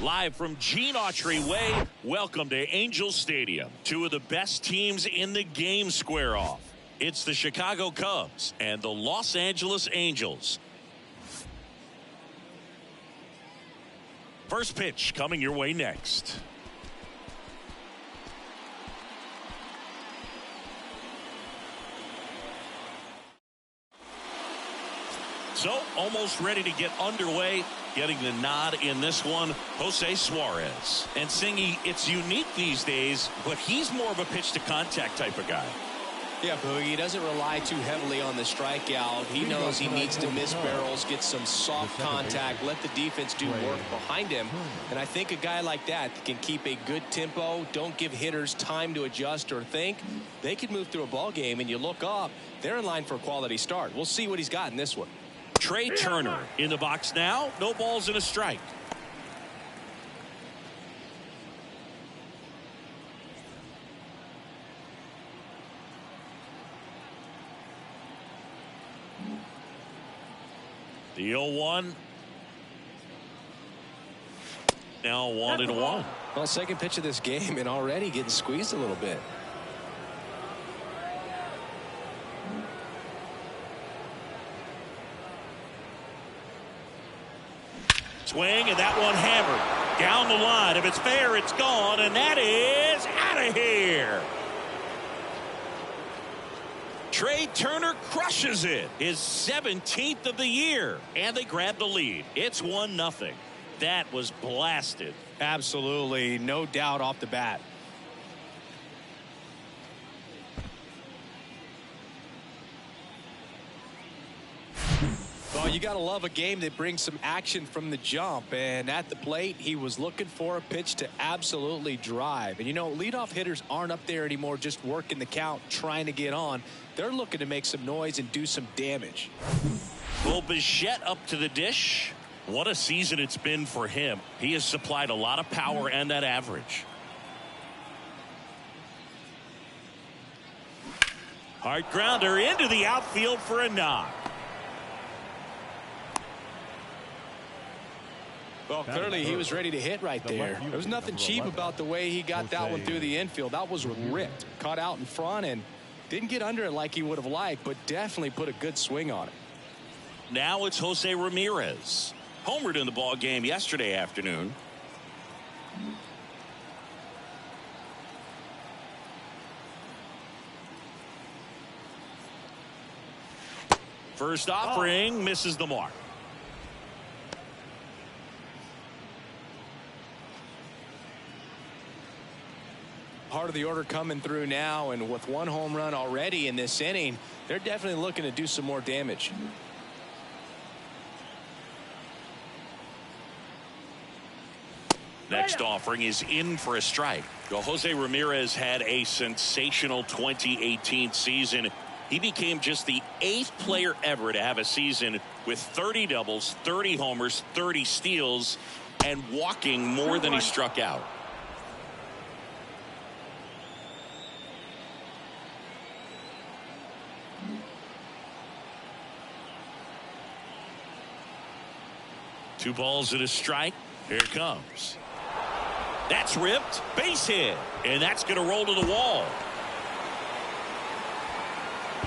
Live from Gene Way, welcome to Angel Stadium. Two of the best teams in the game square off. It's the Chicago Cubs and the Los Angeles Angels. First pitch coming your way next. So, almost ready to get underway. Getting the nod in this one, Jose Suarez. And Singy, it's unique these days, but he's more of a pitch-to-contact type of guy. Yeah, Boogie, he doesn't rely too heavily on the strikeout. He knows he needs to miss barrels, get some soft contact, let the defense do work behind him. And I think a guy like that can keep a good tempo, don't give hitters time to adjust or think. They could move through a ball game, and you look up, they're in line for a quality start. We'll see what he's got in this one. Trey Turner in the box now. No balls and a strike. The 0-1. Now 1-1. Well, second pitch of this game and already getting squeezed a little bit. Swing, and that one hammered down the line. If it's fair, it's gone, and that is out of here. Trey Turner crushes it, his 17th of the year, and they grab the lead. It's 1-0. That was blasted. Absolutely, no doubt off the bat. Well, you got to love a game that brings some action from the jump. And at the plate, he was looking for a pitch to absolutely drive. And, you know, leadoff hitters aren't up there anymore just working the count, trying to get on. They're looking to make some noise and do some damage. Well, Bichette up to the dish. What a season it's been for him. He has supplied a lot of power and that average. Hard grounder into the outfield for a knock. Well, clearly he was ready to hit right there. There was nothing cheap about the way he got that one through the infield. That was ripped. Caught out in front and didn't get under it like he would have liked, but definitely put a good swing on it. Now it's Jose Ramirez. Homered in the ball game yesterday afternoon. First offering misses the mark. Part of the order coming through now, and with one home run already in this inning, they're definitely looking to do some more damage. Next offering is in for a strike. Well, Jose Ramirez had a sensational 2018 season. He became just the 8th player ever to have a season with 30 doubles, 30 homers, 30 steals, and walking more than he struck out. Two balls and a strike. Here it comes. That's ripped. Base hit. And that's going to roll to the wall.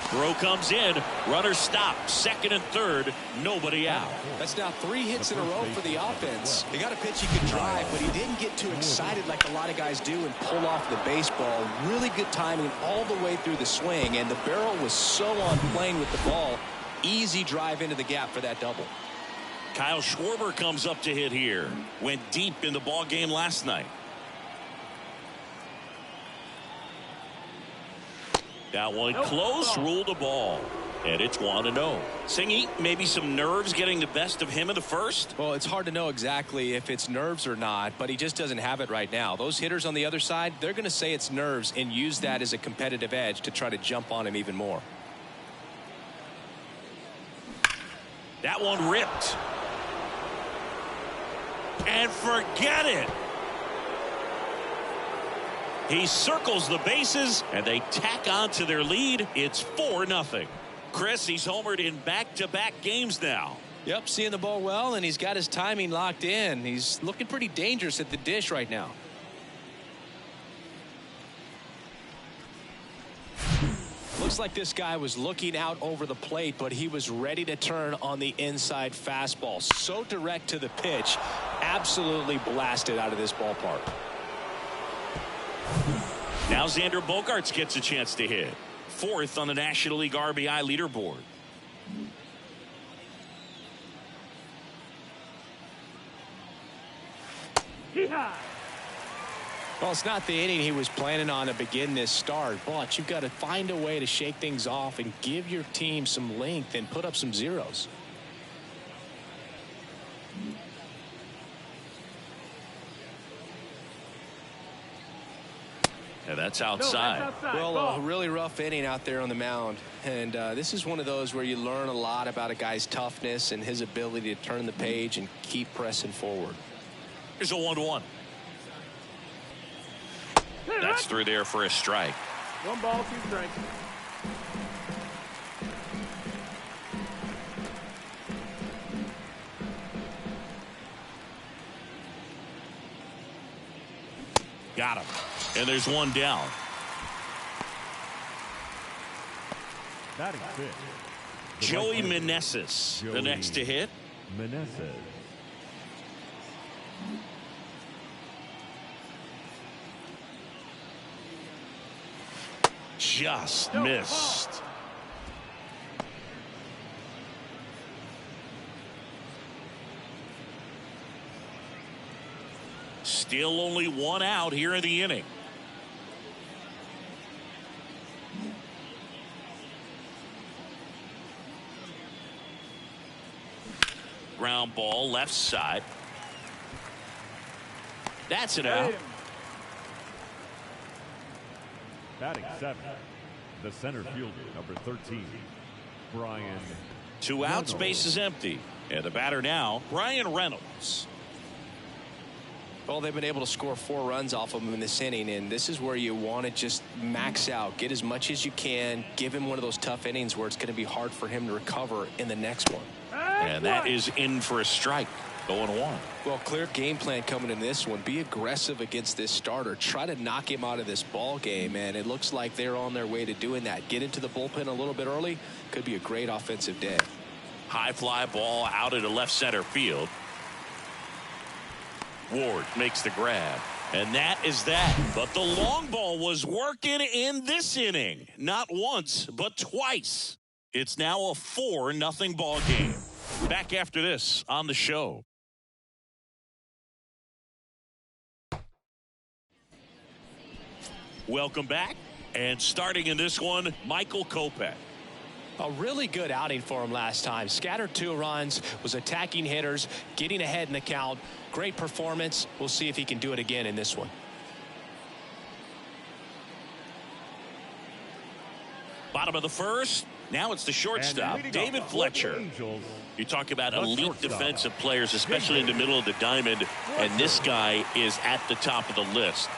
Throw comes in. Runner stopped. Second and third. Nobody out. That's now 3 hits in a row for the offense. He got a pitch he could drive, but he didn't get too excited like a lot of guys do and pull off the baseball. Really good timing all the way through the swing, and the barrel was so on plane with the ball. Easy drive into the gap for that double. Kyle Schwarber comes up to hit here. Went deep in the ball game last night. That one close, ruled the ball. And it's 1-0. Singy, maybe some nerves getting the best of him in the first? Well, it's hard to know exactly if it's nerves or not, but he just doesn't have it right now. Those hitters on the other side, they're going to say it's nerves and use that as a competitive edge to try to jump on him even more. That one ripped. And forget it. He circles the bases, and they tack on to their lead. It's 4-0. Chris, he's homered in back-to-back games now. Yep, seeing the ball well, and he's got his timing locked in. He's looking pretty dangerous at the dish right now. Looks like this guy was looking out over the plate, but he was ready to turn on the inside fastball. So direct to the pitch, absolutely blasted out of this ballpark. Now Xander Bogaerts gets a chance to hit. 4th on the National League RBI leaderboard. Well, it's not the inning he was planning on to begin this start, but you've got to find a way to shake things off and give your team some length and put up some zeros. Yeah, that's outside. No, that's outside. Well, a really rough inning out there on the mound. And this is one of those where you learn a lot about a guy's toughness and his ability to turn the page and keep pressing forward. Here's a 1-1. That's through there for a strike. 1 ball, 2 strikes. Got him. And there's 1 down. Batting fifth, Joey Meneses, the next to hit. Meneses. Just missed. Still only 1 out here in the inning. Ground ball left side. That's it out. Batting seventh, the center fielder, number 13, Brian. 2 outs, Reynolds. base is empty. And the batter now, Brian Reynolds. Well, they've been able to score 4 runs off of him in this inning, and this is where you want to just max out, get as much as you can, give him one of those tough innings where it's going to be hard for him to recover in the next one. And that is in for a strike. 0-1. Well, clear game plan coming in this one. Be aggressive against this starter. Try to knock him out of this ball game, and it looks like they're on their way to doing that. Get into the bullpen a little bit early. Could be a great offensive day. High fly ball out into left center field. Ward makes the grab. And that is that. But the long ball was working in this inning. Not once, but twice. It's now a 4-0 ball game. Back after this on the show. Welcome back. And starting in this one, Michael Kopech. A really good outing for him last time. Scattered 2 runs, was attacking hitters, getting ahead in the count. Great performance. We'll see if he can do it again in this one. Bottom of the first. Now it's the shortstop, David Fletcher. You talk about elite defensive players, especially in the middle of the diamond, and this guy is at the top of the list.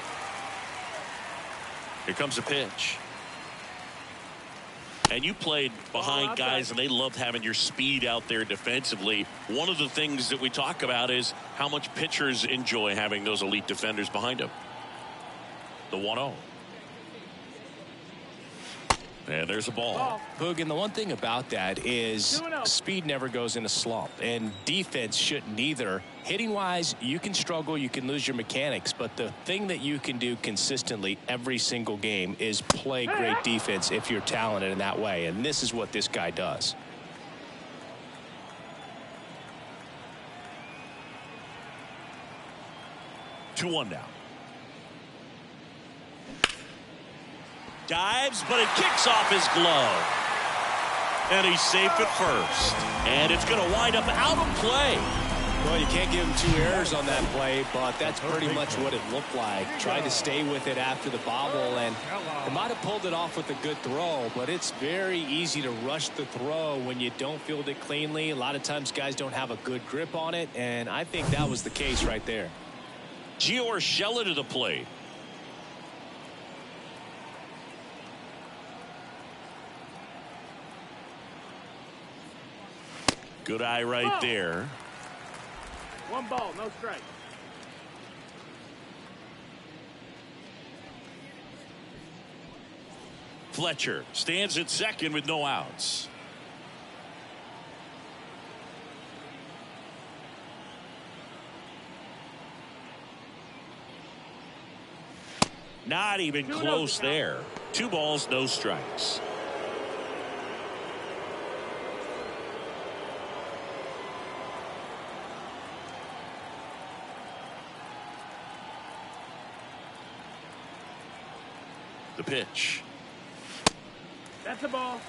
Here comes a pitch. And you played behind guys, and they loved having your speed out there defensively. One of the things that we talk about is how much pitchers enjoy having those elite defenders behind them. The 1-0. And there's a ball. Hoog, and the one thing about that is speed never goes in a slump, and defense shouldn't either. Hitting wise, you can struggle, you can lose your mechanics, but the thing that you can do consistently every single game is play great defense if you're talented in that way, and this is what this guy does. Two one now. Dives, but it kicks off his glove. And he's safe at first. And it's going to wind up out of play. Well, you can't give him 2 errors on that play, but that's pretty much what it looked like. Tried to stay with it after the bobble, and it might have pulled it off with a good throw, but it's very easy to rush the throw when you don't field it cleanly. A lot of times guys don't have a good grip on it, and I think that was the case right there. Gio Urshela to the plate. Good eye right there. One ball, no strike. Fletcher stands at second with no outs. Not even close there. 2 balls, no strikes. The pitch. That's a ball.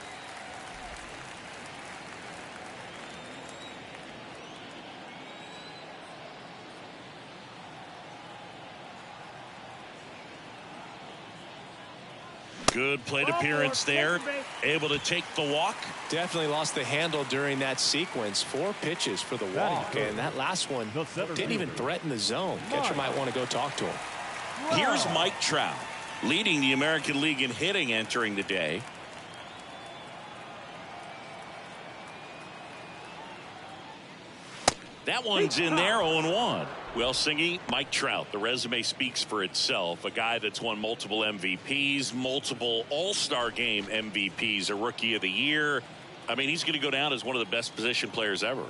Good plate appearance there. Able to take the walk. Definitely lost the handle during that sequence. 4 pitches for the walk, and that last one didn't even threaten the zone. Catcher might want to go talk to him. Here's Mike Trout, leading the American League in hitting entering the day. That one's in there, 0-1. Well, Singy, Mike Trout, the resume speaks for itself. A guy that's won multiple MVPs, multiple All-Star Game MVPs, a Rookie of the Year. I mean, he's going to go down as one of the best position players ever.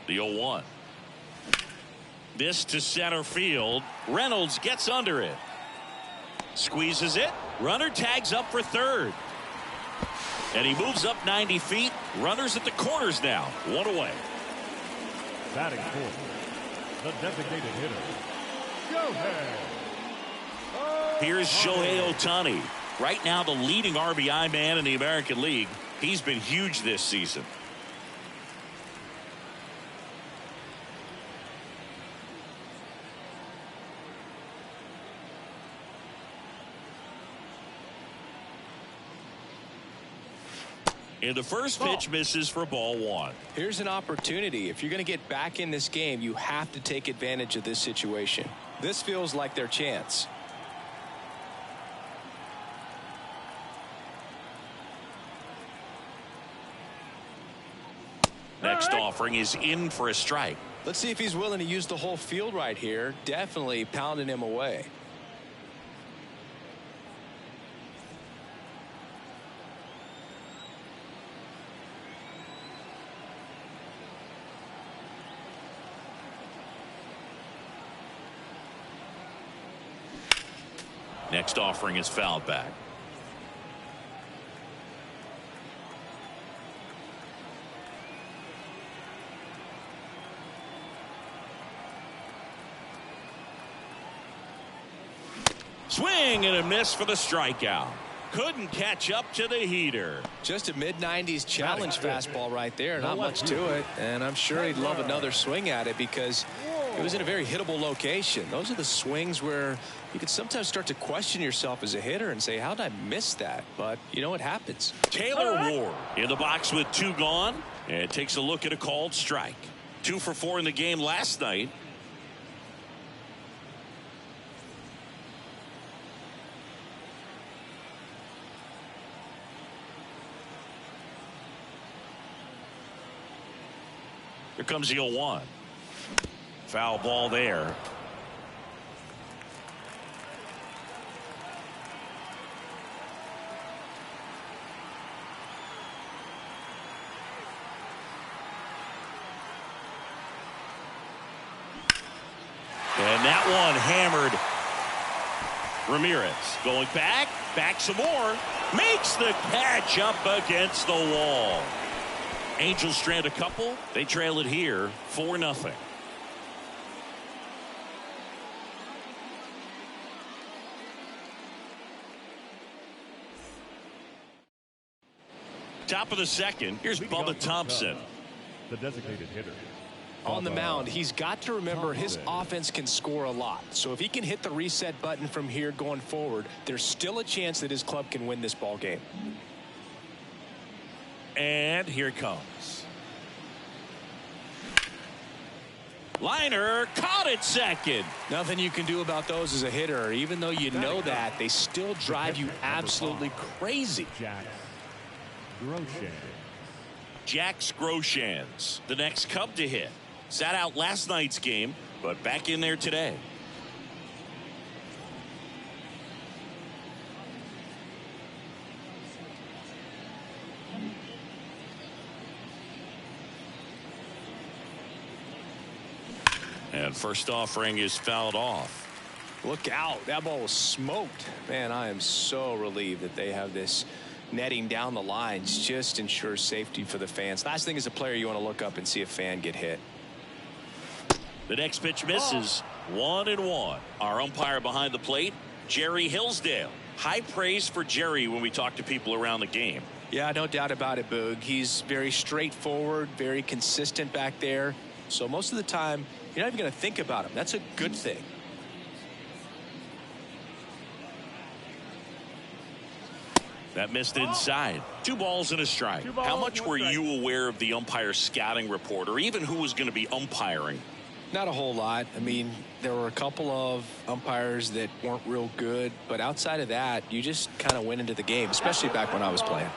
The 0-1. This to center field. Reynolds gets under it. Squeezes it. Runner tags up for third. And he moves up 90 feet. Runners at the corners now. 1 away. Batting fourth, the designated hitter, Shohei. Here's Shohei Ohtani. Right now the leading RBI man in the American League. He's been huge this season. And the first pitch misses for ball 1. Here's an opportunity. If you're going to get back in this game, you have to take advantage of this situation. This feels like their chance. Next offering is in for a strike. Let's see if he's willing to use the whole field right here. Definitely pounding him away. Next offering is fouled back. Swing and a miss for the strikeout. Couldn't catch up to the heater. Just a mid-90s challenge fastball right there. Not much to it. And I'm sure he'd love another swing at it because it was in a very hittable location. Those are the swings where you can sometimes start to question yourself as a hitter and say, how did I miss that? But, you know, it happens. Taylor Ward in the box with 2 gone. And takes a look at a called strike. 2 for 4 in the game last night. Here comes the 0-1. Foul ball there. And that one hammered. Ramirez going back some more. Makes the catch up against the wall. Angels strand a couple. They trail it here 4-0. Top of the second. Here's Bubba Thompson. The designated hitter. On the mound, he's got to remember his offense can score a lot. So if he can hit the reset button from here going forward, there's still a chance that his club can win this ball game. And here it comes. Liner caught at second. Nothing you can do about those as a hitter. Even though you know that, they still drive you absolutely crazy. Jax Groshans, the next Cub to hit. Sat out last night's game, but back in there today. And first offering is fouled off. Look out. That ball was smoked. Man, I am so relieved that they have this netting down the lines. Just ensures safety for the fans. Last thing as a player, you want to look up and see a fan get hit. The next pitch misses. 1-1. Our umpire behind the plate, Jerry Hillsdale. High praise for Jerry when we talk to people around the game. Yeah, no doubt about it, Boog. He's very straightforward, very consistent back there. So most of the time, you're not even going to think about him. That's a good thing. That missed inside. 2 balls and a strike. How much were you aware of the umpire's scouting report, or even who was going to be umpiring? Not a whole lot. I mean, there were a couple of umpires that weren't real good, but outside of that, you just kind of went into the game, especially back when I was playing.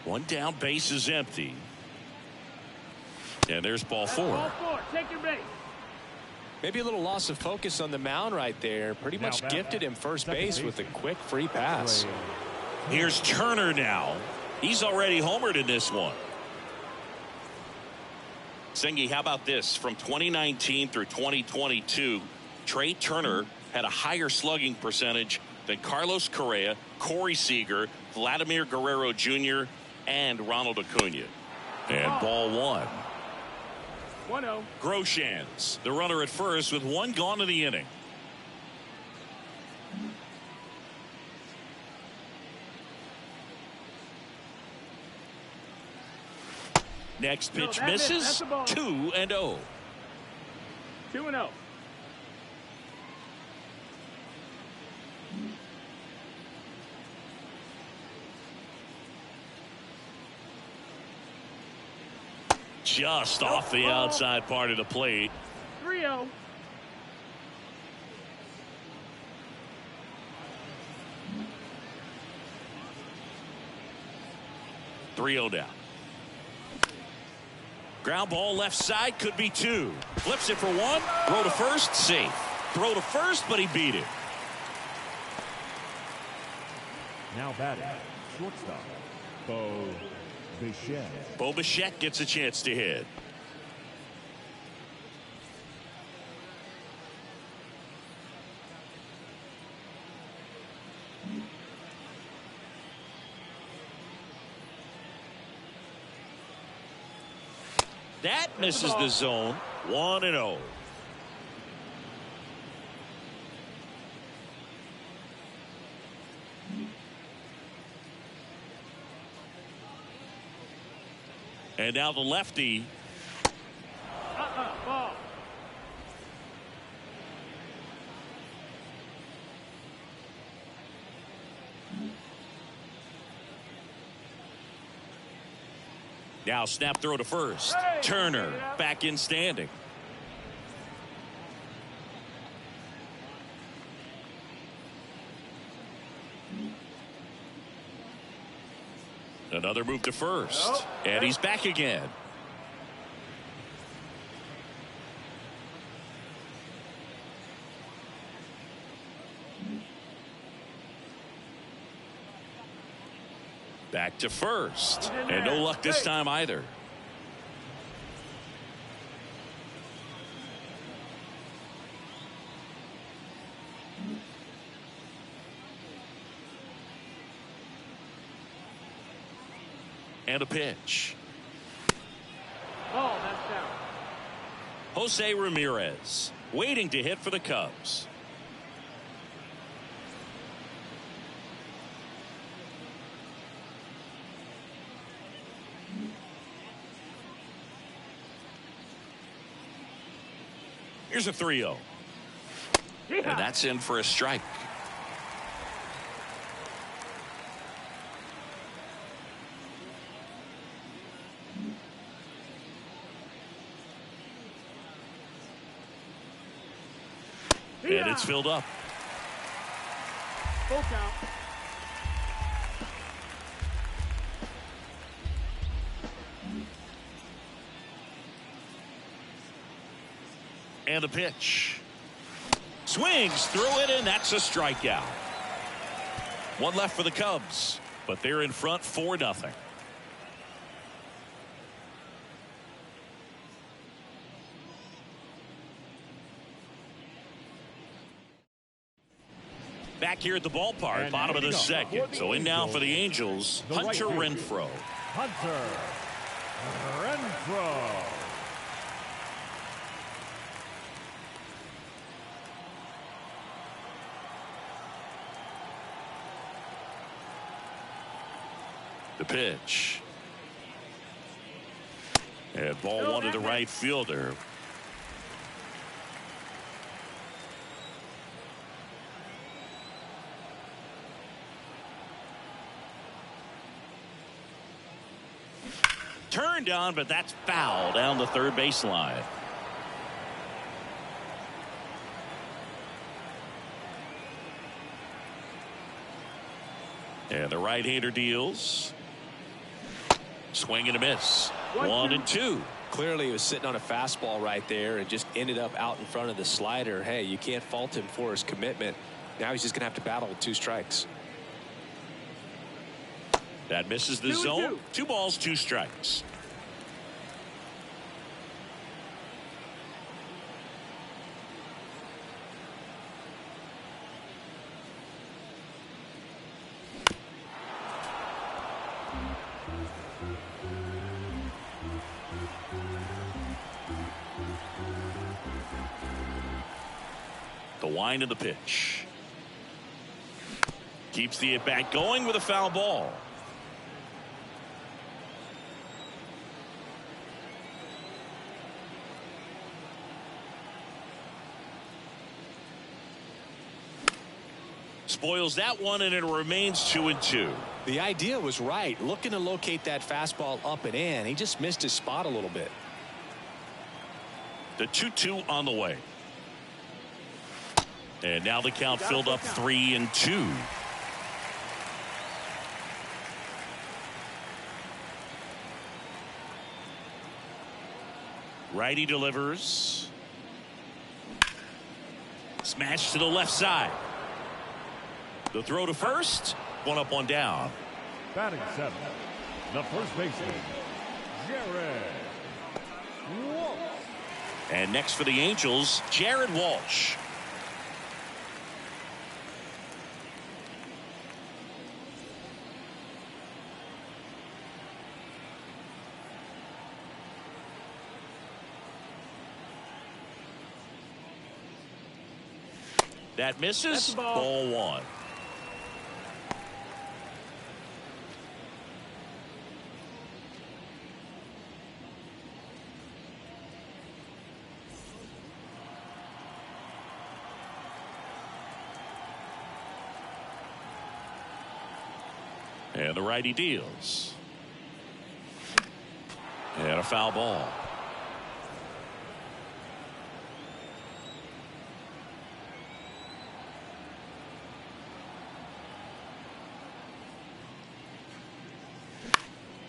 One down, base is empty. And there's ball 4. Ball 4. Take your base. Maybe a little loss of focus on the mound right there. Pretty much gifted him first base with a quick free pass. Here's Turner now. He's already homered in this one. Singy, how about this? From 2019 through 2022, Trey Turner had a higher slugging percentage than Carlos Correa, Corey Seager, Vladimir Guerrero Jr., and Ronald Acuna. And ball 1. 1-0. Groshans, the runner at first with 1 gone in the inning. Next pitch misses. 2-0. 2-0. Just off the outside part of the plate. 3-0. Down. Ground ball left side, could be 2. Flips it for 1. Throw to first, safe. Throw to first, but he beat it. Now batting, shortstop, Bo Bichette. Bo Bichette gets a chance to hit. That misses the zone. 1-0. And now the lefty. Ball. Now snap throw to first. Turner back in standing. Another move to first. And he's back again. Back to first. And no luck this time either. And a pitch. Oh, that's down. Jose Ramirez waiting to hit for the Cubs. Here's a 3-0. And that's in for a strike. And it's filled up. Full count. And the pitch. Swings through it, and that's a strikeout. One left for the Cubs, but they're in front 4-0. Back here at the ballpark, And bottom of the second. So in now for the Angels, the Hunter right fielder, Renfroe. Hunter Renfroe. The pitch. And ball one to the right fielder. Turned on, but that's foul down the third baseline. And the right-hander deals. Swing and a miss. 1-2. Clearly he was sitting on a fastball right there and just ended up out in front of the slider. Hey, you can't fault him for his commitment. Now he's just going to have to battle with 2 strikes. That misses the zone. 2 balls, 2 strikes. The wind of the pitch. Keeps the at-bat going with a foul ball. Spoils that one, and it remains 2-2. The idea was right, looking to locate that fastball up and in. He just missed his spot a little bit. The 2-2 on the way. And now the count filled up 3-2. Righty delivers. Smash to the left side. The throw to first. 1 up, 1 down. Batting 7th, the first baseman, Jared Walsh. And next for the Angels, Jared Walsh. That misses. Ball 1. And the righty deals. And a foul ball.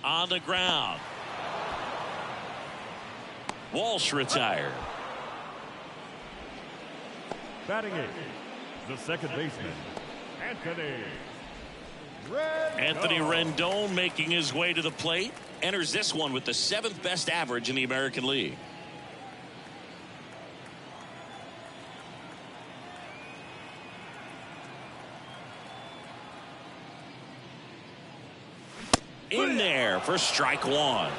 On the ground. Walsh retired. Batting 8th, the second baseman, Anthony Rendon making his way to the plate. Enters this one with the 7th best average in the American League. In there for strike 1.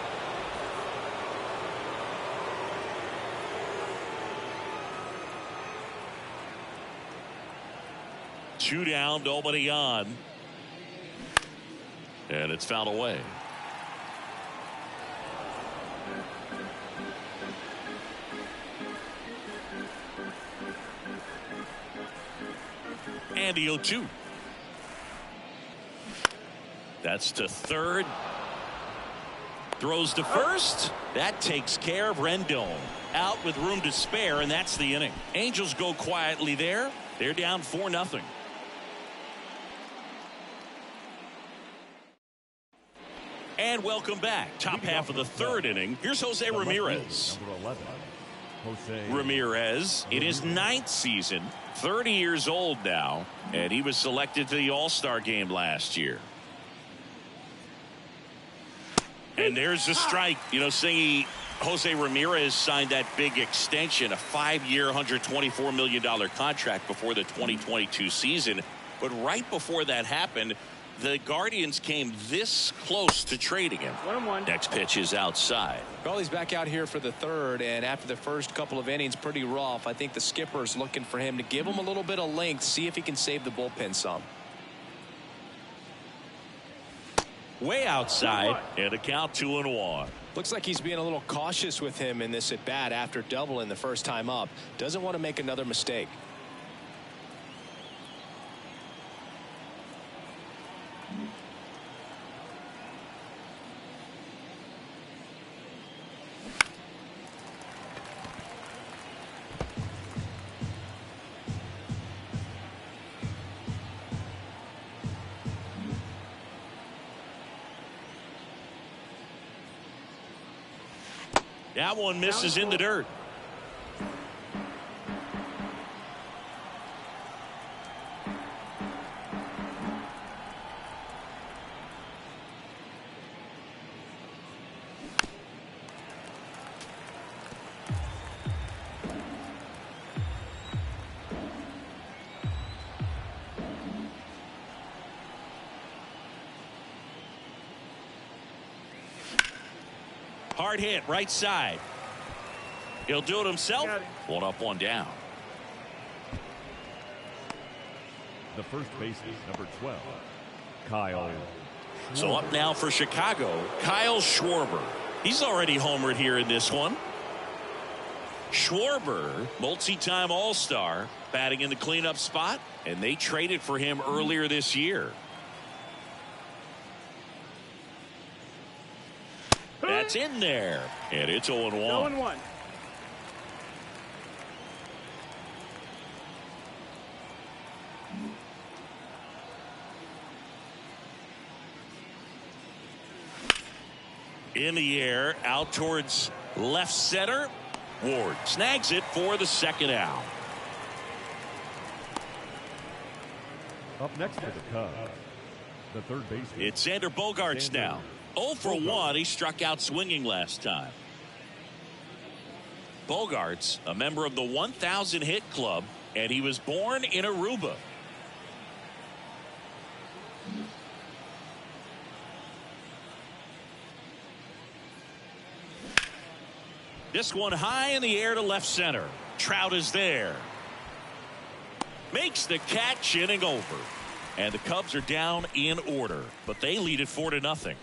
Two down, nobody on. And it's fouled away. And the 0-2. That's to third. Throws to first. That takes care of Rendon. Out with room to spare, and that's the inning. Angels go quietly there. They're down 4-0. And welcome back. Top half of the third inning. Here's Jose Ramirez. Number 11, Jose Ramirez in his 9th season, 30 years old now, and he was selected to the All-Star game last year. And there's the strike. You know, Singy, Jose Ramirez signed that big extension, a 5-year, $124 million contract before the 2022 season. But right before that happened, the Guardians came this close to trading him. 1-1. Next pitch is outside. Well, he's back out here for the third, and after the first couple of innings, pretty rough. I think the skipper's looking for him to give him a little bit of length, see if he can save the bullpen some. Way outside, and a count 2-1. Looks like he's being a little cautious with him in this at bat after doubling the first time up. Doesn't want to make another mistake. That one misses in the dirt. Hard hit, right side. He'll do it himself. One up, one down. The first baseman, number 12, Kyle. So up now for Chicago, Kyle Schwarber. He's already homered here in this one. Schwarber, multi-time All-Star, batting in the cleanup spot, and they traded for him earlier this year. That's in there, and it's 0-1. 0-1. In the air, out towards left center. Ward snags it for the second out. Up next for the Cubs, the third baseman. It's Xander Bogaerts now. 0 for 1. He struck out swinging last time. Bogaerts, a member of the 1,000 hit club, and he was born in Aruba. This one high in the air to left center. Trout is there. Makes the catch, inning over. And the Cubs are down in order, but they lead it 4-0.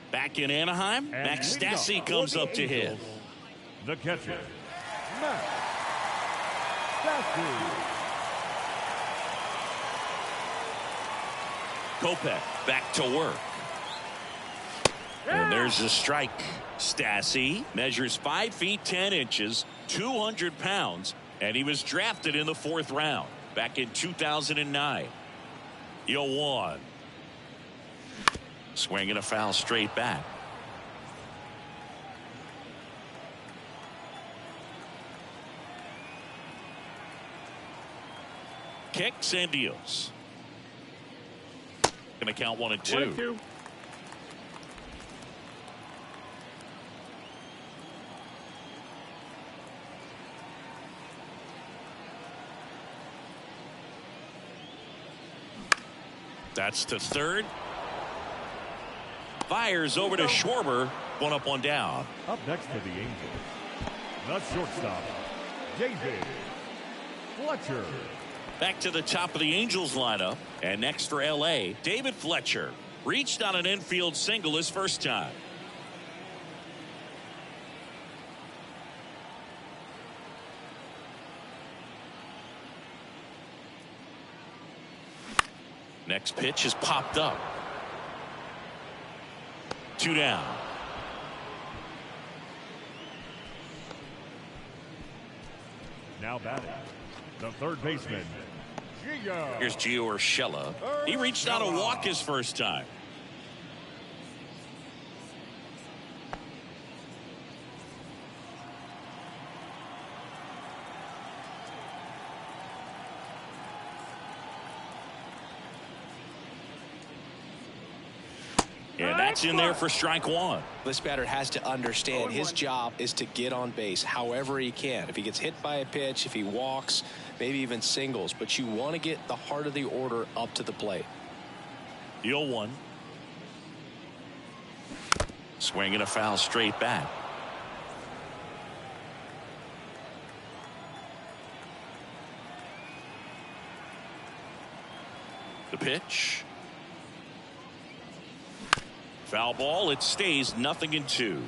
Back in Anaheim, Max Stassi comes up to hit. The catcher, Max Stassi. Kopech back to work. And there's a strike. Stassi measures 5 feet 10 inches, 200 pounds, and he was drafted in the 4th round back in 2009. 0-1. Swinging a foul straight back. Kicks and deals. Going to count 1-2. 1-2. That's to third. Fires over to Schwarber. 1 up, 1 down. Up next for the Angels, the shortstop, David Fletcher. Back to the top of the Angels lineup. And next for LA, David Fletcher. Reached on an infield single his first time. Next pitch is popped up. 2 down. Now batting, the third baseman, Gio. Here's Gio Urshela. He reached out a walk his first time. And that's in there for strike one. This batter has to understand his job is to get on base however he can. If he gets hit by a pitch, if he walks, maybe even singles. But you want to get the heart of the order up to the plate. The 0-1. Swinging a foul straight back. The pitch. Foul ball. It stays 0-2.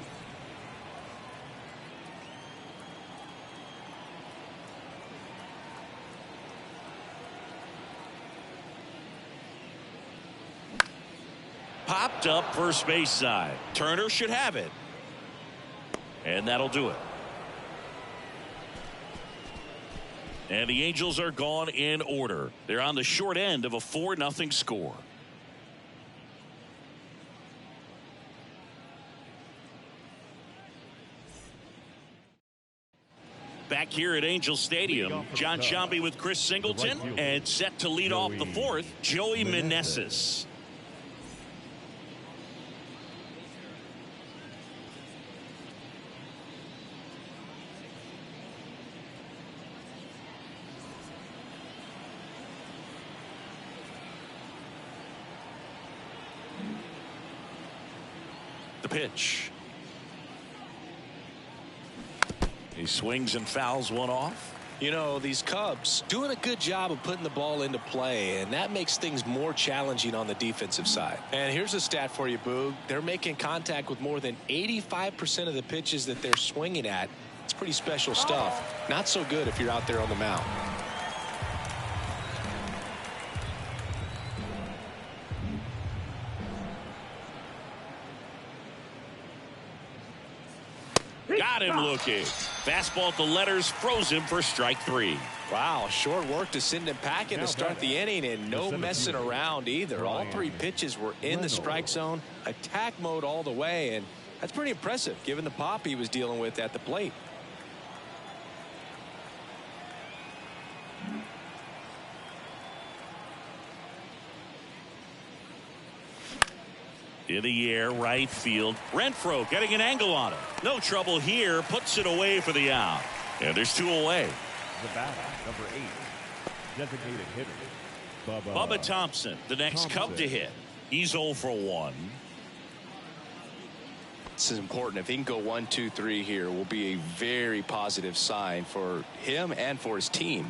Popped up first base side. Turner should have it. And that'll do it. And the Angels are gone in order. They're on the short end of a 4-0 score. Back here at Angel Stadium, John Sciambi with Chris Singleton, and set to lead off the fourth, Joey Meneses. The pitch. He swings and fouls one off. You know, these Cubs doing a good job of putting the ball into play, and that makes things more challenging on the defensive side. And here's a stat for you, Boog. They're making contact with more than 85% of the pitches that they're swinging at. It's pretty special stuff. Not so good if you're out there on the mound. Got him looking. Fastball at the letters, froze him for strike 3. Wow, short work to send him packing to start the inning, and no messing around either. All 3 pitches were in the strike zone, attack mode all the way, and that's pretty impressive given the pop he was dealing with at the plate. In the air, right field. Renfroe getting an angle on it. No trouble here. Puts it away for the out. And there's 2 away. The batter, number 8, designated hitter, Bubba Thompson, the next Cub to hit. He's 0 for 1. This is important. If he can go 1, 2, 3 here, will be a very positive sign for him and for his team.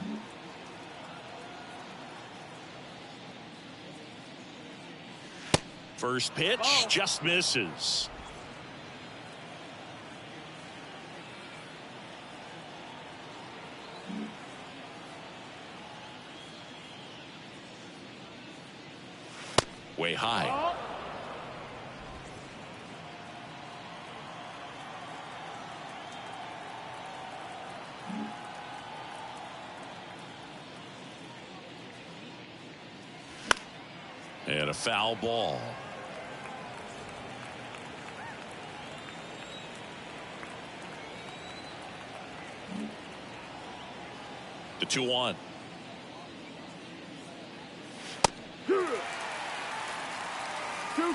First pitch just misses. Way high. And a foul ball. The 2-1.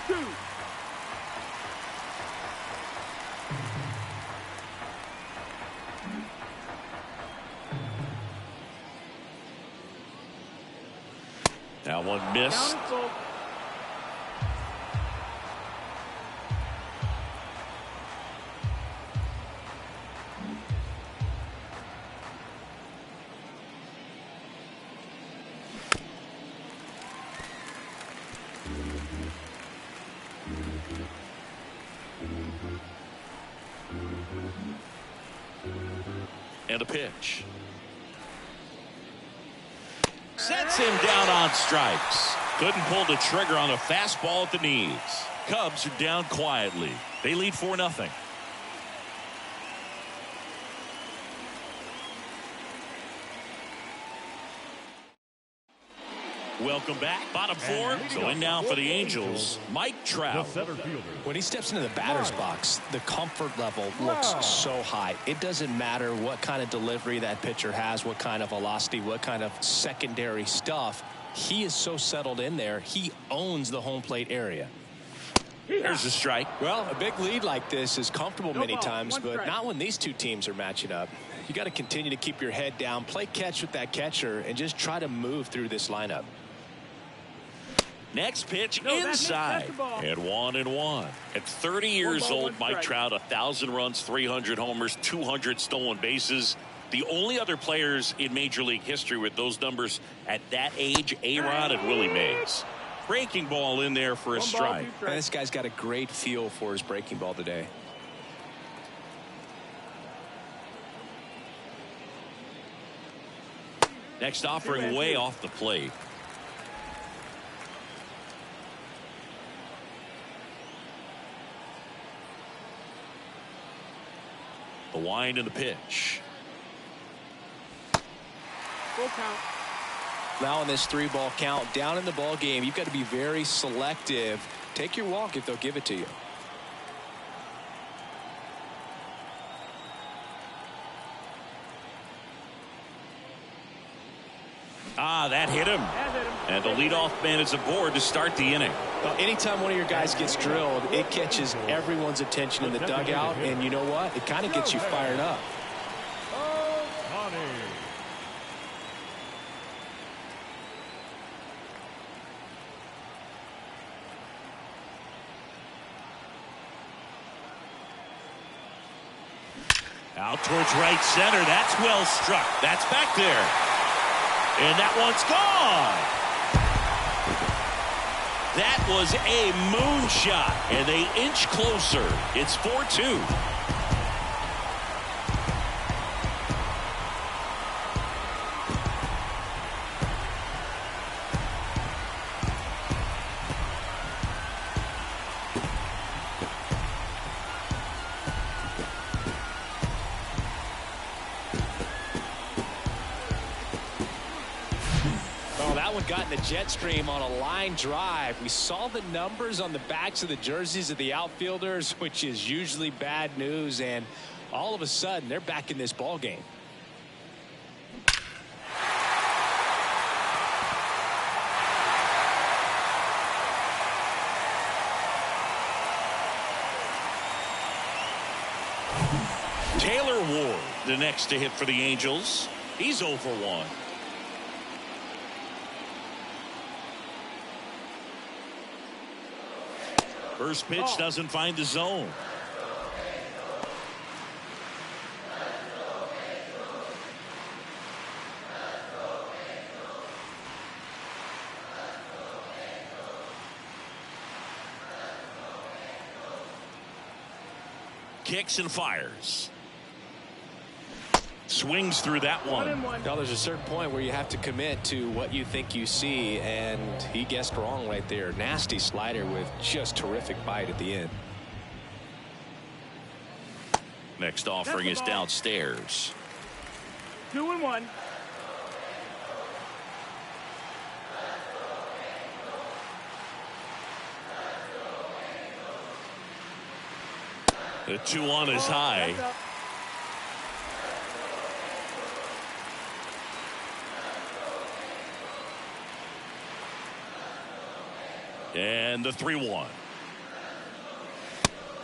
Two. That one missed. And a pitch. Sets him down on strikes. Couldn't pull the trigger on a fastball at the knees. Cubs are down quietly. They lead 4-0. Welcome back. Bottom four. So in now for the Angels, Mike Trout. When he steps into the batter's box, the comfort level looks so high. It doesn't matter what kind of delivery that pitcher has, what kind of velocity, what kind of secondary stuff. He is so settled in there. He owns the home plate area. There's a strike. Well, a big lead like this is comfortable many times, but not when these two teams are matching up. You got to continue to keep your head down, play catch with that catcher, and just try to move through this lineup. Next pitch inside. And 1-1. At 30 years old, Mike Trout, 1,000 runs, 300 homers, 200 stolen bases. The only other players in Major League history with those numbers at that age, A-Rod and Willie Mays. Breaking ball in there for a strike. And this guy's got a great feel for his breaking ball today. Next offering way off the plate. The wind and the pitch. Full count. Now in this 3-ball count, down in the ball game, you've got to be very selective. Take your walk if they'll give it to you. That hit him. And the leadoff man is aboard to start the inning. Well, anytime one of your guys gets drilled, it catches everyone's attention in the dugout, and you know what? It kind of gets you fired up. Out towards right center. That's well struck. That's back there. And that one's gone. That was a moonshot. And they inch closer. It's 4-2. Got in the jet stream on a line drive. We saw the numbers on the backs of the jerseys of the outfielders, which is usually bad news, and all of a sudden they're back in this ball game. Taylor Ward, the next to hit for the Angels. He's 0 for 1. First pitch doesn't find the zone. Kicks and fires. Swings through that one. Now there's a certain point where you have to commit to what you think you see, and he guessed wrong right there. Nasty slider with just terrific bite at the end. Next offering is downstairs. 2-1. The 2-1 is high. And the 3-1.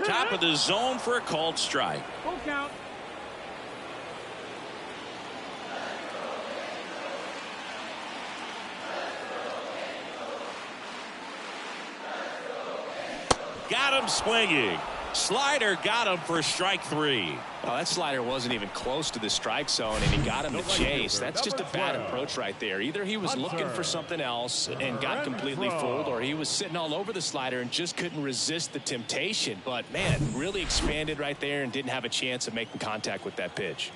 Top of the zone for a called strike. Full count. Got him swinging. Slider got him for strike 3. Well, that slider wasn't even close to the strike zone, and he got him to chase. That's just a bad approach right there. Either he was looking for something else and got completely fooled, or he was sitting all over the slider and just couldn't resist the temptation. But, man, really expanded right there and didn't have a chance of making contact with that pitch.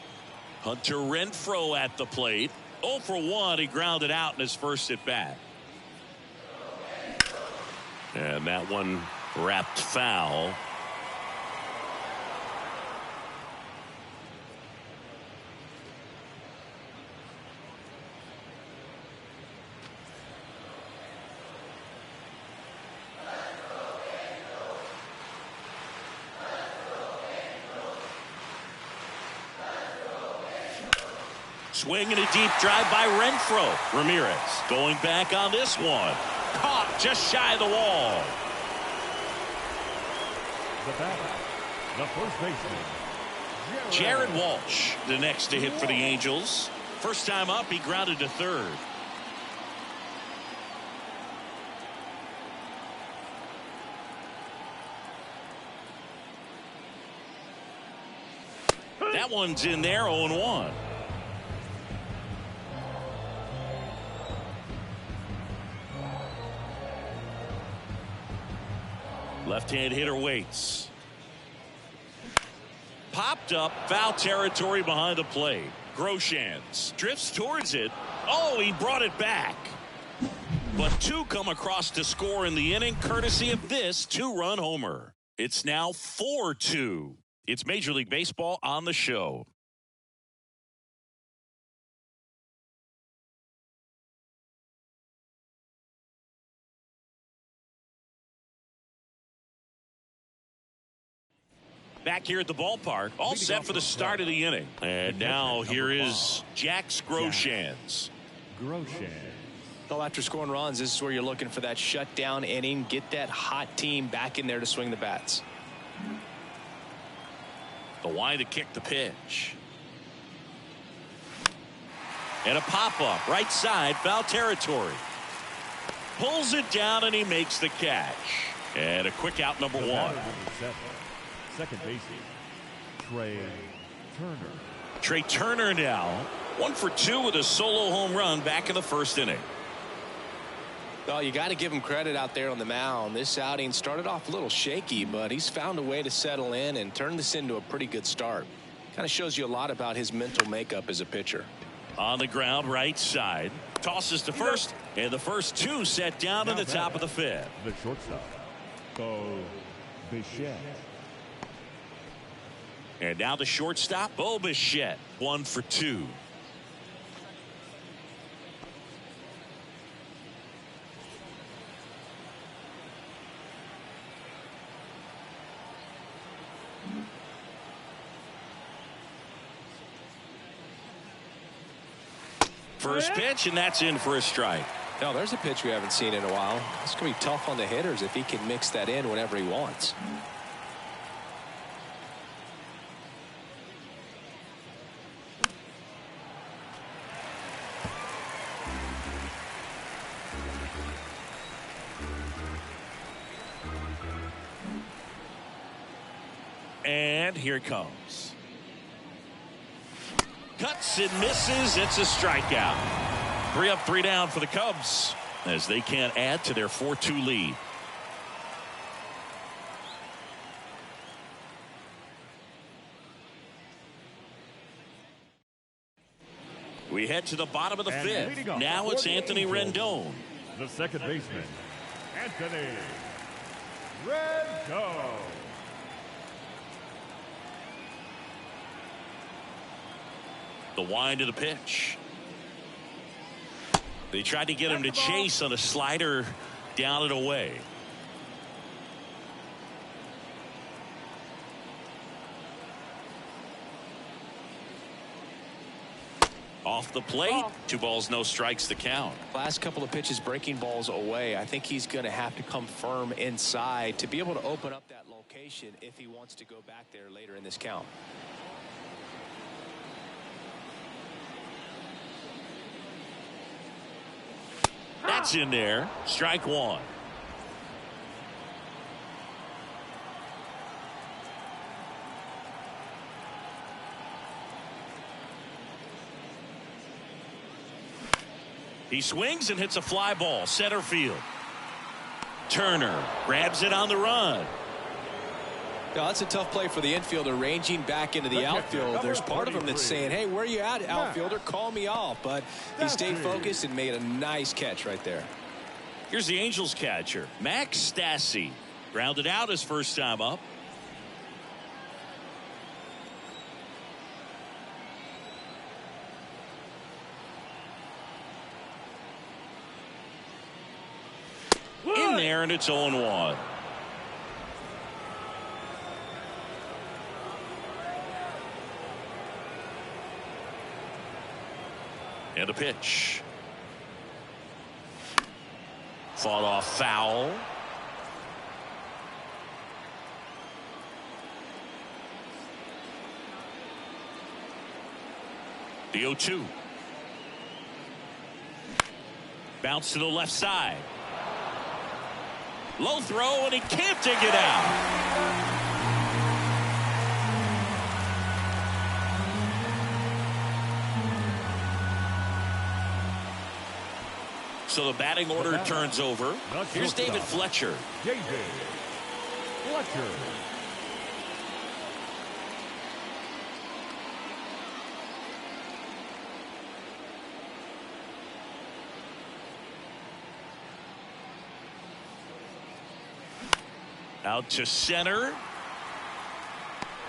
Hunter Renfroe at the plate. 0 for 1. He grounded out in his first at bat. And that one wrapped foul. Swing and a deep drive by Renfroe. Ramirez going back on this one. Caught just shy of the wall. The batter, the first baseman, Jared Walsh, the next to hit for the Angels. First time up, he grounded to third. That one's in there, 0-1. Left-hand hitter waits. Popped up, foul territory behind the plate. Groshans drifts towards it. Oh, he brought it back. But two come across to score in the inning, courtesy of this two-run homer. It's now 4-2. It's Major League Baseball on the show. Back here at the ballpark, all set for the start of the inning. And now here is Jack Groshans. Well, after scoring runs, this is where you're looking for that shutdown inning. Get that hot team back in there to swing the bats. The wind to kick the pitch. And a pop-up, right side, foul territory. Pulls it down and he makes the catch. And a quick out, number one. Second baseman, Trey Turner now 1 for 2 with a solo home run back in the first inning. Well, you got to give him credit out there on the mound. This outing started off a little shaky, but he's found a way to settle in and turn this into a pretty good start. Kind of shows you a lot about his mental makeup as a pitcher. On the ground, right side, tosses to first, and the first two set down in the top of the fifth. The shortstop, Bo Bichette. And now the shortstop, Bo Bichette, 1 for 2. First pitch, and that's in for a strike. Now, there's a pitch we haven't seen in a while. It's going to be tough on the hitters if he can mix that in whenever he wants. And here it comes. Cuts and misses. It's a strikeout. 3 up, 3 down for the Cubs as they can't add to their 4-2 lead. We head to the bottom of the fifth. Now it's Anthony Rendon. The second baseman, Anthony Rendon. The wind of the pitch. They tried to get him to chase on a slider down and away. Off the plate, 2 balls, no strikes to count. Last couple of pitches breaking balls away. I think he's going to have to come firm inside to be able to open up that location if he wants to go back there later in this count. That's in there. Strike 1. He swings and hits a fly ball center field. Turner grabs it on the run. Now, that's a tough play for the infielder, ranging back into the outfield. There's part of him that's saying, hey, where are you at, outfielder? Call me off. But he stayed focused and made a nice catch right there. Here's the Angels catcher, Max Stassi. Grounded out his first time up. In there, and it's 0-1. And a pitch. Fought off foul. The 0-2. Bounce to the left side. Low throw, and he can't dig it out. So the batting order turns over. Here's David Fletcher. David Fletcher. Out to center.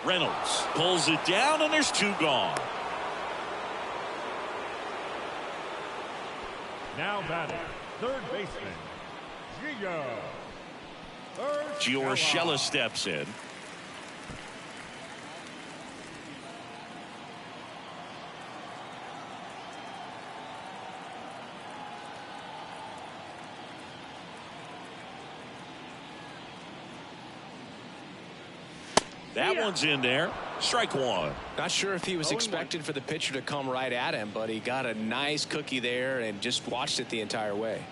Reynolds pulls it down, and there's 2 gone. Now batting, third baseman, Urshela steps in. That one's in there. Strike 1. Not sure if he was expected for the pitcher to come right at him, but he got a nice cookie there and just watched it the entire way.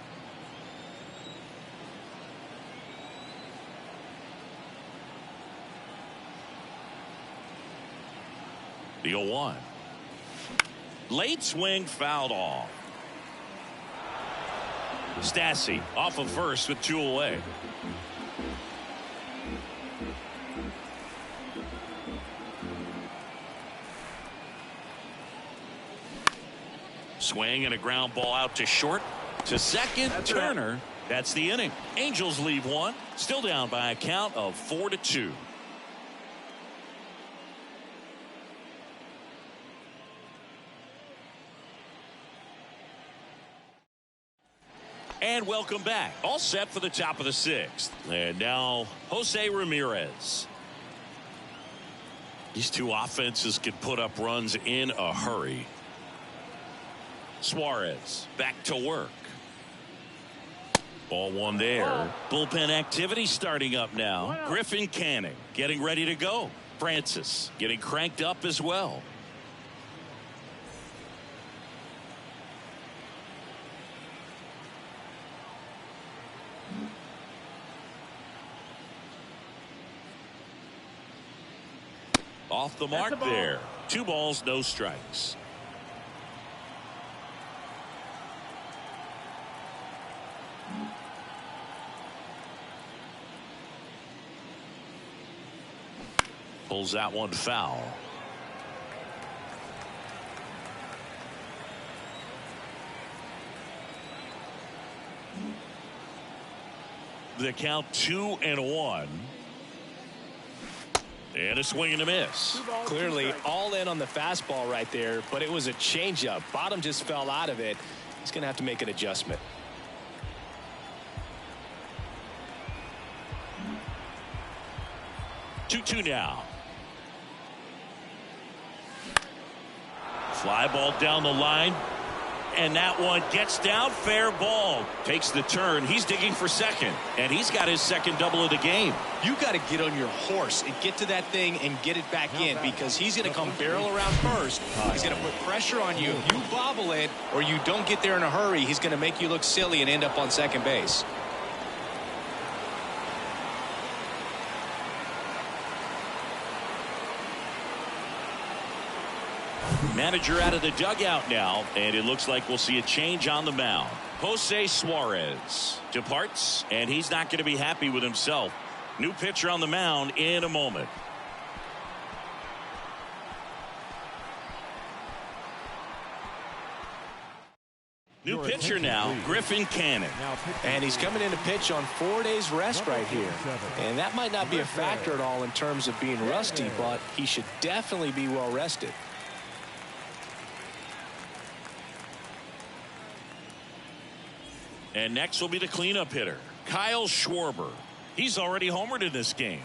The 0-1. Late swing fouled off. Stassi off of first with 2 away. Swing and a ground ball out to short. To second, Turner. That's the inning. Angels leave 1. Still down by a count of 4-2. And welcome back. All set for the top of the 6th. And now Jose Ramirez. These 2 offenses can put up runs in a hurry. Suarez back to work. Ball 1 there. Bullpen activity starting up now. Griffin Canning getting ready to go. Francis getting cranked up as well. Off the mark there. 2 balls, no strikes. Pulls that one foul. The count 2-1. And a swing and a miss. Clearly all in on the fastball right there, but it was a changeup. Bottom just fell out of it. He's going to have to make an adjustment. Two now. Fly ball down the line. And that one gets down, fair ball. Takes the turn. He's digging for second. And he's got his second double of the game. You got to get on your horse and get to that thing and get it back in, because he's going to come barrel around first. He's going to put pressure on you. If you bobble it or you don't get there in a hurry, he's going to make you look silly and end up on second base. Manager out of the dugout now, and it looks like we'll see a change on the mound. Jose Suarez departs, and he's not going to be happy with himself. New pitcher on the mound in a moment. New pitcher now, Griffin Cannon. And he's coming in to pitch on 4 days rest right here. And that might not be a factor at all in terms of being rusty, but he should definitely be well rested. And next will be the cleanup hitter, Kyle Schwarber. He's already homered in this game.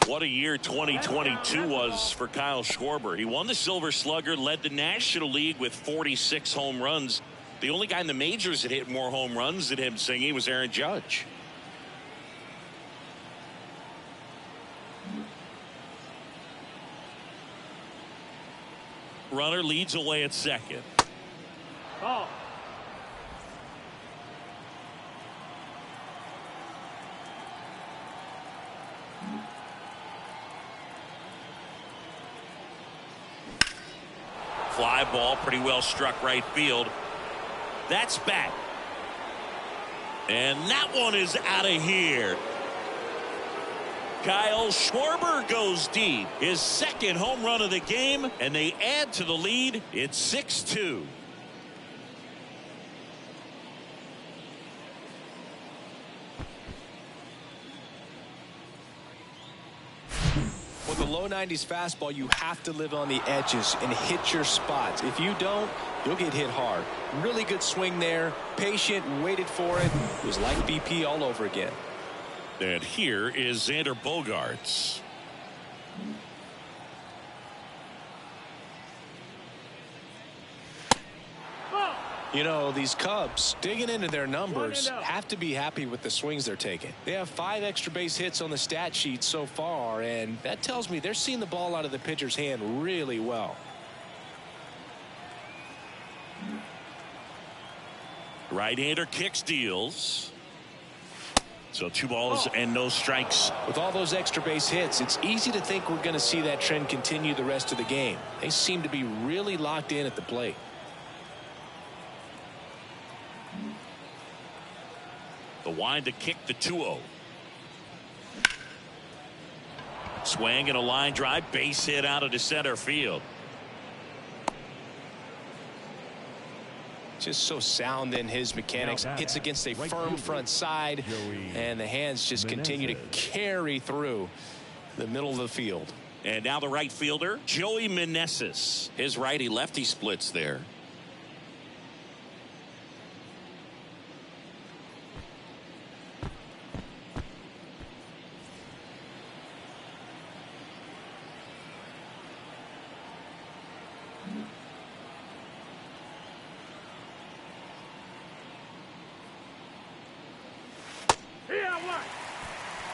What a year 2022 was for Kyle Schwarber. He won the Silver Slugger, led the National League with 46 home runs. The only guy in the majors that hit more home runs than him singing was Aaron Judge. Runner leads away at second. Oh. Fly ball, pretty well struck right field. That's back. And that one is out of here. Kyle Schwarber goes deep. His second home run of the game, and they add to the lead. It's 6-2. With the low 90s fastball, you have to live on the edges and hit your spots. If you don't, you'll get hit hard. Really good swing there. Patient, waited for it. It was like BP all over again. And here is Xander Bogaerts. You know, these Cubs, digging into their numbers, have to be happy with the swings they're taking. They have 5 extra base hits on the stat sheet so far, and that tells me they're seeing the ball out of the pitcher's hand really well. Right-hander kicks, deals. So 2 balls and no strikes. With all those extra base hits, it's easy to think we're going to see that trend continue the rest of the game. They seem to be really locked in at the plate. The wind to kick the 2-0. Swing and a line drive, base hit out of the center field. Just so sound in his mechanics. Hits against a firm front side, and the hands just continue to carry through the middle of the field. And now the right fielder, Joey Meneses. His righty-lefty splits there.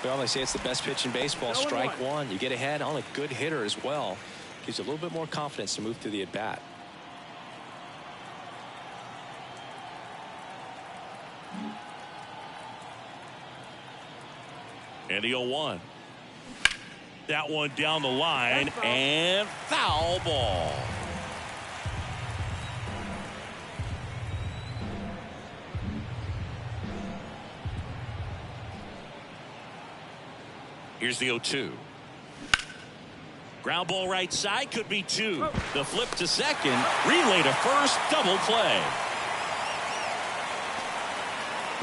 Well, they say it's the best pitch in baseball. Strike one. You get ahead on a good hitter as well. Gives you a little bit more confidence to move through the at-bat. And the 0-1. That one down the line and foul ball. Here's the 0-2. Ground ball right side, could be 2. The flip to second, relay to first, double play.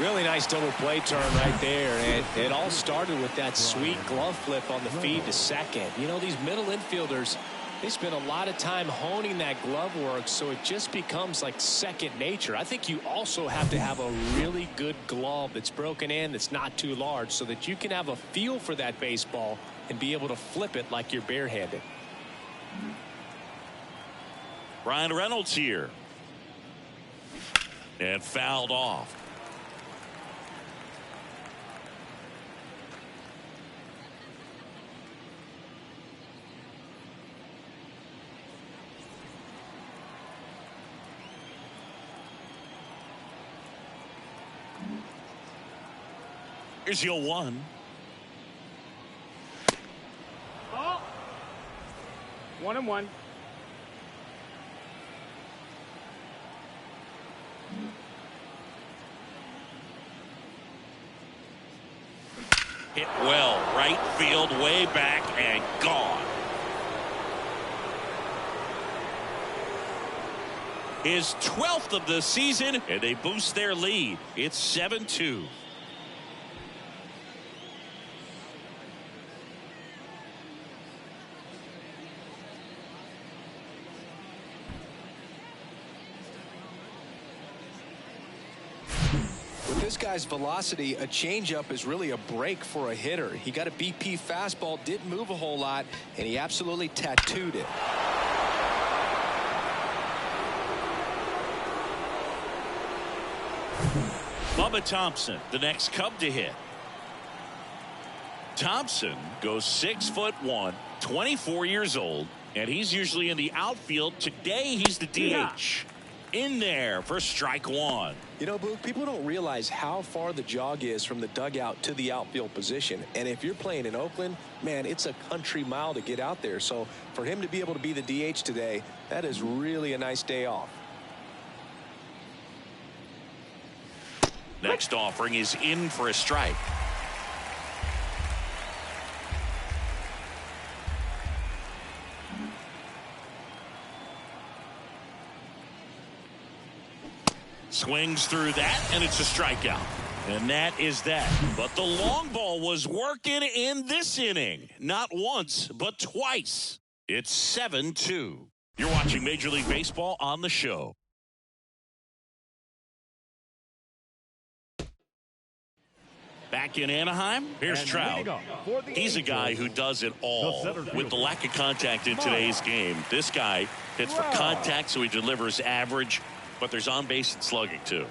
Really nice double play turn right there. And it all started with that sweet glove flip on the feed to second. You know, these middle infielders, they spend a lot of time honing that glove work, so it just becomes like second nature. I think you also have to have a really good glove that's broken in, that's not too large, so that you can have a feel for that baseball and be able to flip it like you're barehanded. Ryan Reynolds here. And fouled off. Here's your 0-1. Oh. 1-1. Hit well, right field, way back and gone. his 12th of the season, and they boost their lead. It's 7-2. This guy's velocity, a changeup is really a break for a hitter. He got a BP fastball, didn't move a whole lot, and he absolutely tattooed it. Bubba Thompson, the next Cub to hit. Thompson goes 6'1", 24 years old, and he's usually in the outfield. Today he's the DH. In there for strike one. You know, Boog, people don't realize how far the jog is from the dugout to the outfield position. And if you're playing in Oakland, man, it's a country mile to get out there. So for him to be able to be the DH today, that is really a nice day off. Next offering is in for a strike. Swings through that, and it's a strikeout. And that is that. But the long ball was working in this inning. Not once, but twice. It's 7-2. You're watching Major League Baseball on the show. Back in Anaheim, here's Trout. He's a guy who does it all. With the lack of contact in today's game, this guy hits for contact, so he delivers average. But there's on base and slugging too.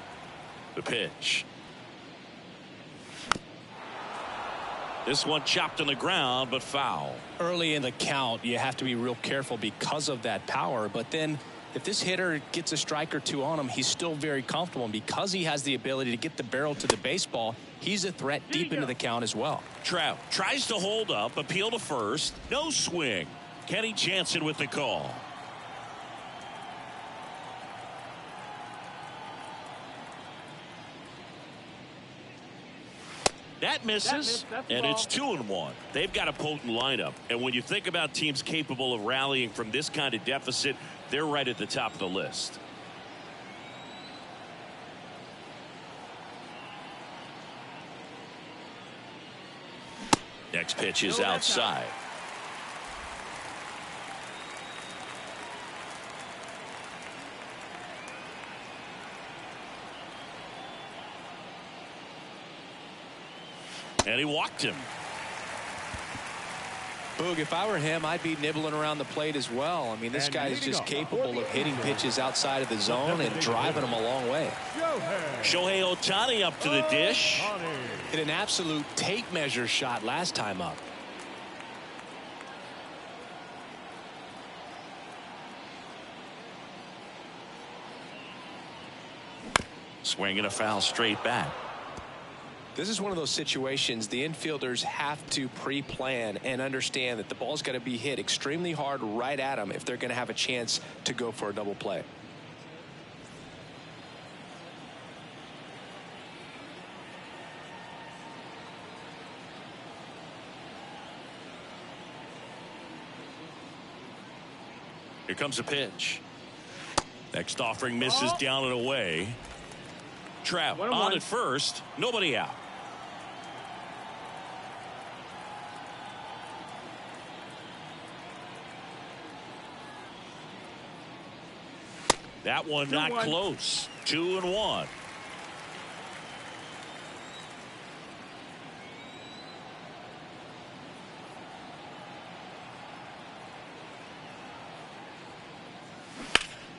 The pitch. This one chopped on the ground, but foul. Early in the count, you have to be real careful because of that power. But then if this hitter gets a strike or two on him, he's still very comfortable. And because he has the ability to get the barrel to the baseball, he's a threat deep into the count as well. Trout tries to hold up, appeal to first. No swing. Kenny Jansen with the call. That misses, and it's 2-1. They've got a potent lineup, and when you think about teams capable of rallying from this kind of deficit, they're right at the top of the list. Next pitch is outside. And he walked him. Boog, if I were him, I'd be nibbling around the plate as well. I mean, this guy is just capable of hitting pitches outside of the zone and driving them a long way. Shohei Ohtani up to the dish. Hit an absolute tape measure shot last time up. Swinging a foul straight back. This is one of those situations the infielders have to pre-plan and understand that the ball's got to be hit extremely hard right at them if they're going to have a chance to go for a double play. Here comes a pitch. Next offering misses down and away. Trout on at first. Nobody out. That one not close. 2-1.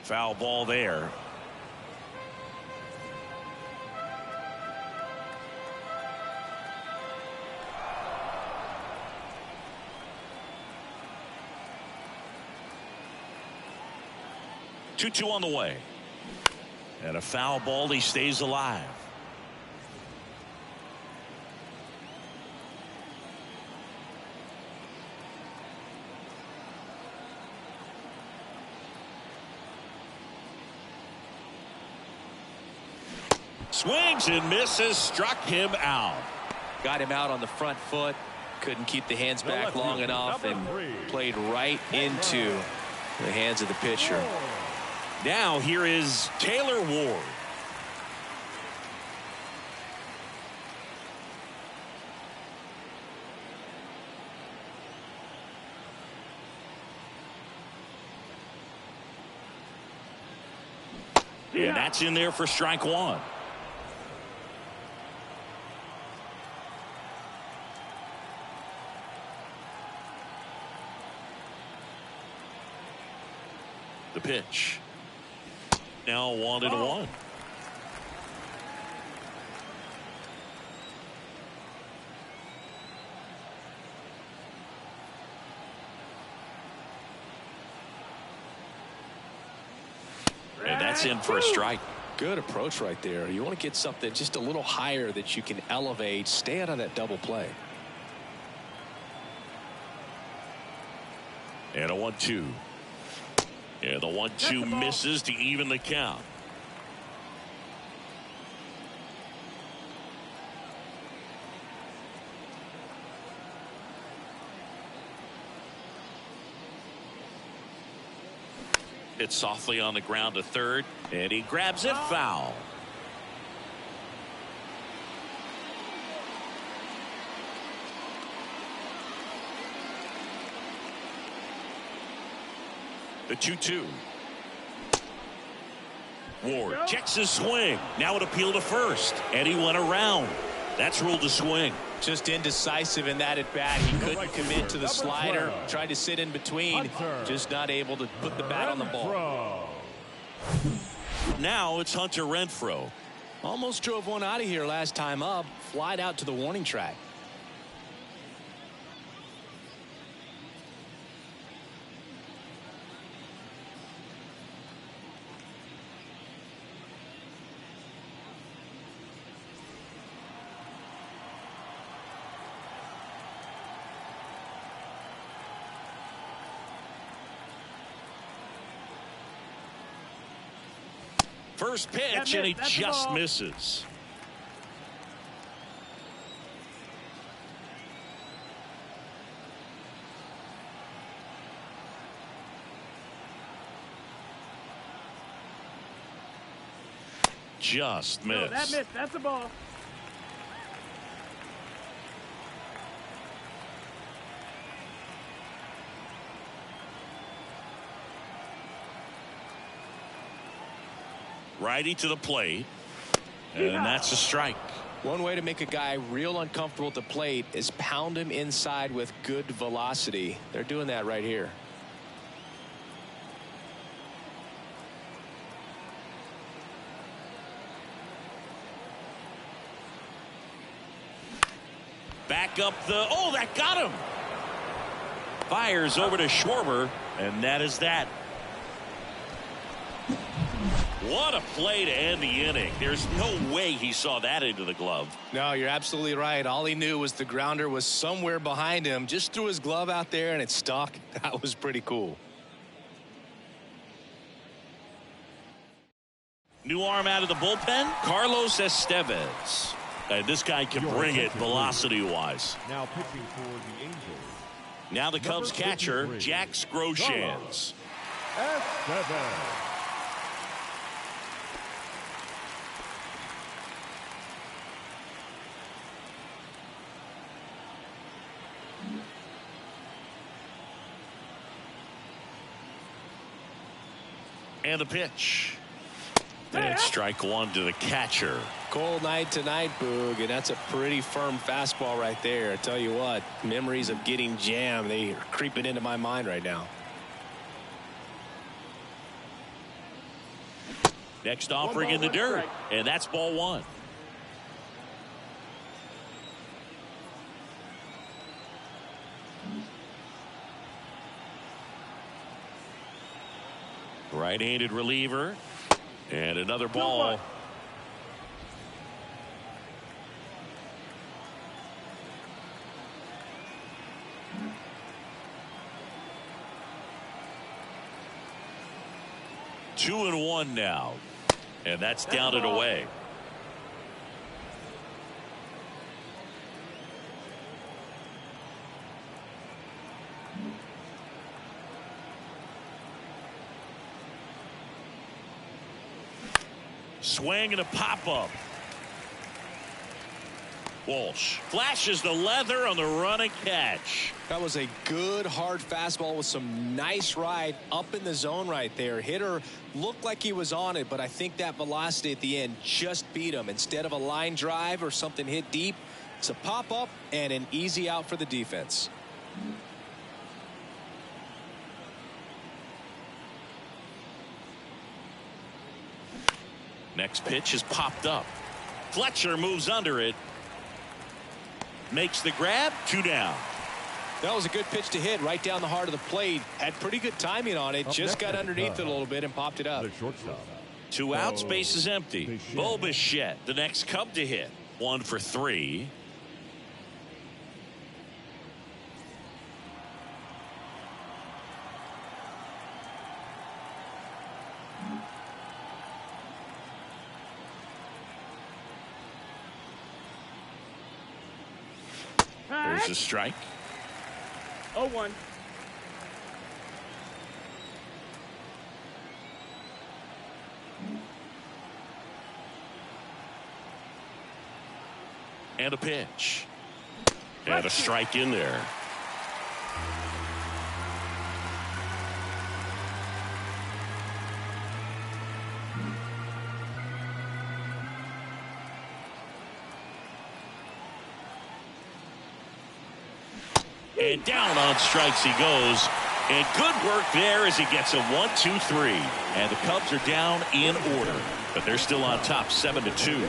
Foul ball there. Two on the way. And a foul ball. He stays alive. Swings and misses. Struck him out. Got him out on the front foot. Couldn't keep the hands back long enough and played right into the hands of the pitcher. Now here is Taylor Ward. And that's in there for strike one. The pitch. Now 1-1. And that's in for a strike. Good approach right there. You want to get something just a little higher that you can elevate. Stay out of that double play. And a 1-2. And the 1-2 misses to even the count. Hit softly on the ground to third, and he grabs it foul. The 2-2. Ward checks his swing. Now it appealed to first, and he went around. That's ruled a swing. Just indecisive in that at bat. He couldn't commit to the slider. Tried to sit in between. Just not able to put the bat on the ball. Now it's Hunter Renfroe. Almost drove one out of here last time up. Flied out to the warning track. First pitch, and he just misses. Just missed. No, that missed. That's a ball. Righty to the plate, and that's a strike. One way to make a guy real uncomfortable at the plate is pound him inside with good velocity. They're doing that right here. Back up the, oh, that got him. Fires over to Schwarber, and that is that. What a play to end the inning. There's no way he saw that into the glove. No, you're absolutely right. All he knew was the grounder was somewhere behind him. Just threw his glove out there and it stuck. That was pretty cool. New arm out of the bullpen, Carlos Estevez. And this guy can bring it velocity-wise. Now pitching for the Angels. Now the Cubs catcher, Jack Groshans. Estevez. And the pitch. And strike one to the catcher. Cold night tonight, Boog, and that's a pretty firm fastball right there. I tell you what, memories of getting jammed, they are creeping into my mind right now. Next offering in the dirt, and that's ball one. Right-handed reliever, and another ball. Two and one now, and that's down and away. Swing and a pop-up. Walsh flashes the leather on the run and catch. That was a good hard fastball with some nice ride up in the zone right there. Hitter looked like he was on it, but I think that velocity at the end just beat him. Instead of a line drive or something hit deep, it's a pop-up and an easy out for the defense. Next pitch is popped up. Fletcher moves under it. Makes the grab. 2 down. That was a good pitch to hit right down the heart of the plate. Had pretty good timing on it. Just got underneath it a little bit and popped it up. The shortstop. 2 outs, base is empty. Bo Bichette, the next Cub to hit. 1 for 3. There's a strike. 0-1. And a pitch. And a strike in there. And down on strikes he goes. And good work there as he gets a 1-2-3. And the Cubs are down in order. But they're still on top 7-2.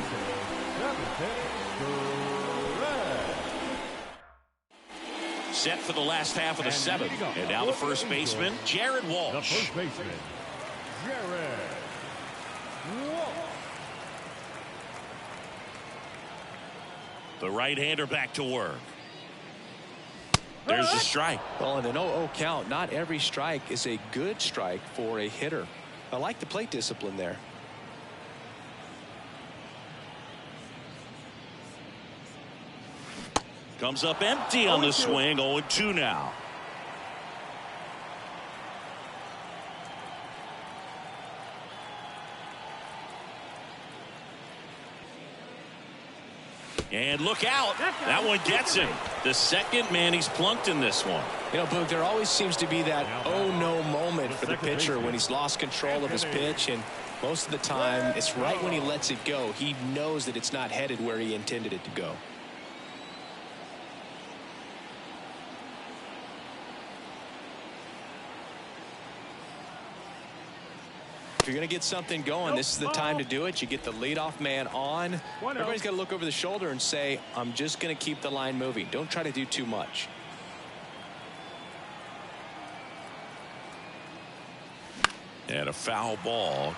Set for the last half of the 7th. And now the first baseman, Jared Walsh. The first baseman, Jared Walsh. The right-hander back to work. There's a strike. Well, in an 0-0 count, not every strike is a good strike for a hitter. I like the plate discipline there. Comes up empty on the swing. 0-2 now. And look out. That one gets him. The second man he's plunked in this one. You know, Boog, there always seems to be that oh-no moment for the pitcher when he's lost control of his pitch, and most of the time it's right when he lets it go. He knows that it's not headed where he intended it to go. If you're going to get something going, this is the time to do it. You get the leadoff man on. Everybody's got to look over the shoulder and say, I'm just going to keep the line moving. Don't try to do too much. And a foul ball.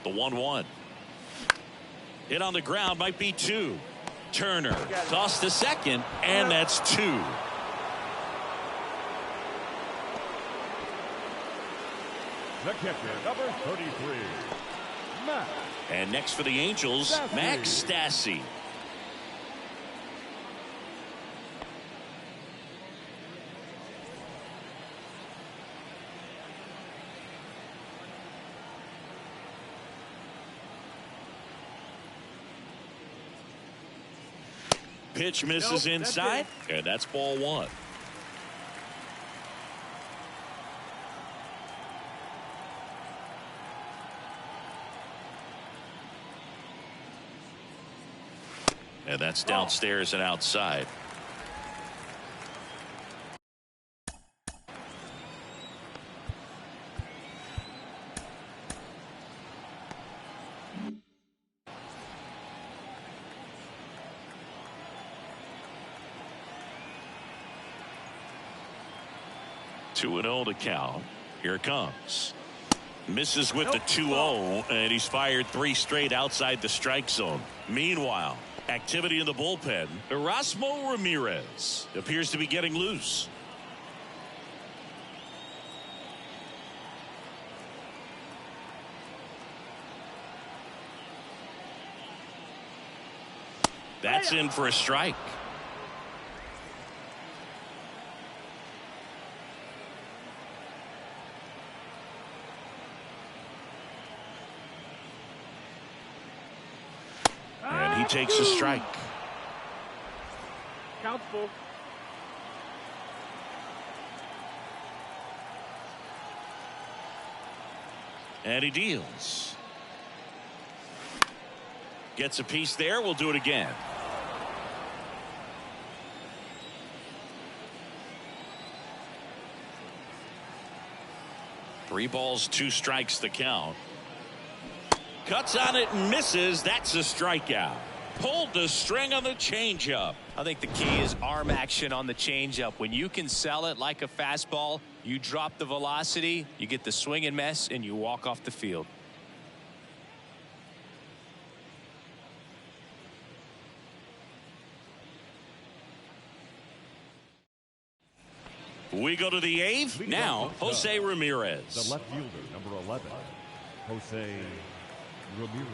The 1-1. Hit on the ground, might be 2. Turner tossed to second, and that's 2. The catcher, number 33, Max. And next for the Angels, Max Stassi. Pitch misses inside, and that's ball 1. And that's downstairs and outside. Two and 0 to count. Here it comes. Misses with the 2-0, and he's fired 3 straight outside the strike zone. Meanwhile, activity in the bullpen. Erasmo Ramirez appears to be getting loose. That's in for a strike. And he takes a strike. Count's full. And he deals. Gets a piece there. We'll do it again. Three balls, two strikes the count. Cuts on it and misses. That's a strikeout. Pulled the string on the changeup. I think the key is arm action on the changeup. When you can sell it like a fastball, you drop the velocity, you get the swing and miss, and you walk off the field. We go to the eighth. Now, Jose Ramirez. The left fielder, number 11, Jose Ramirez.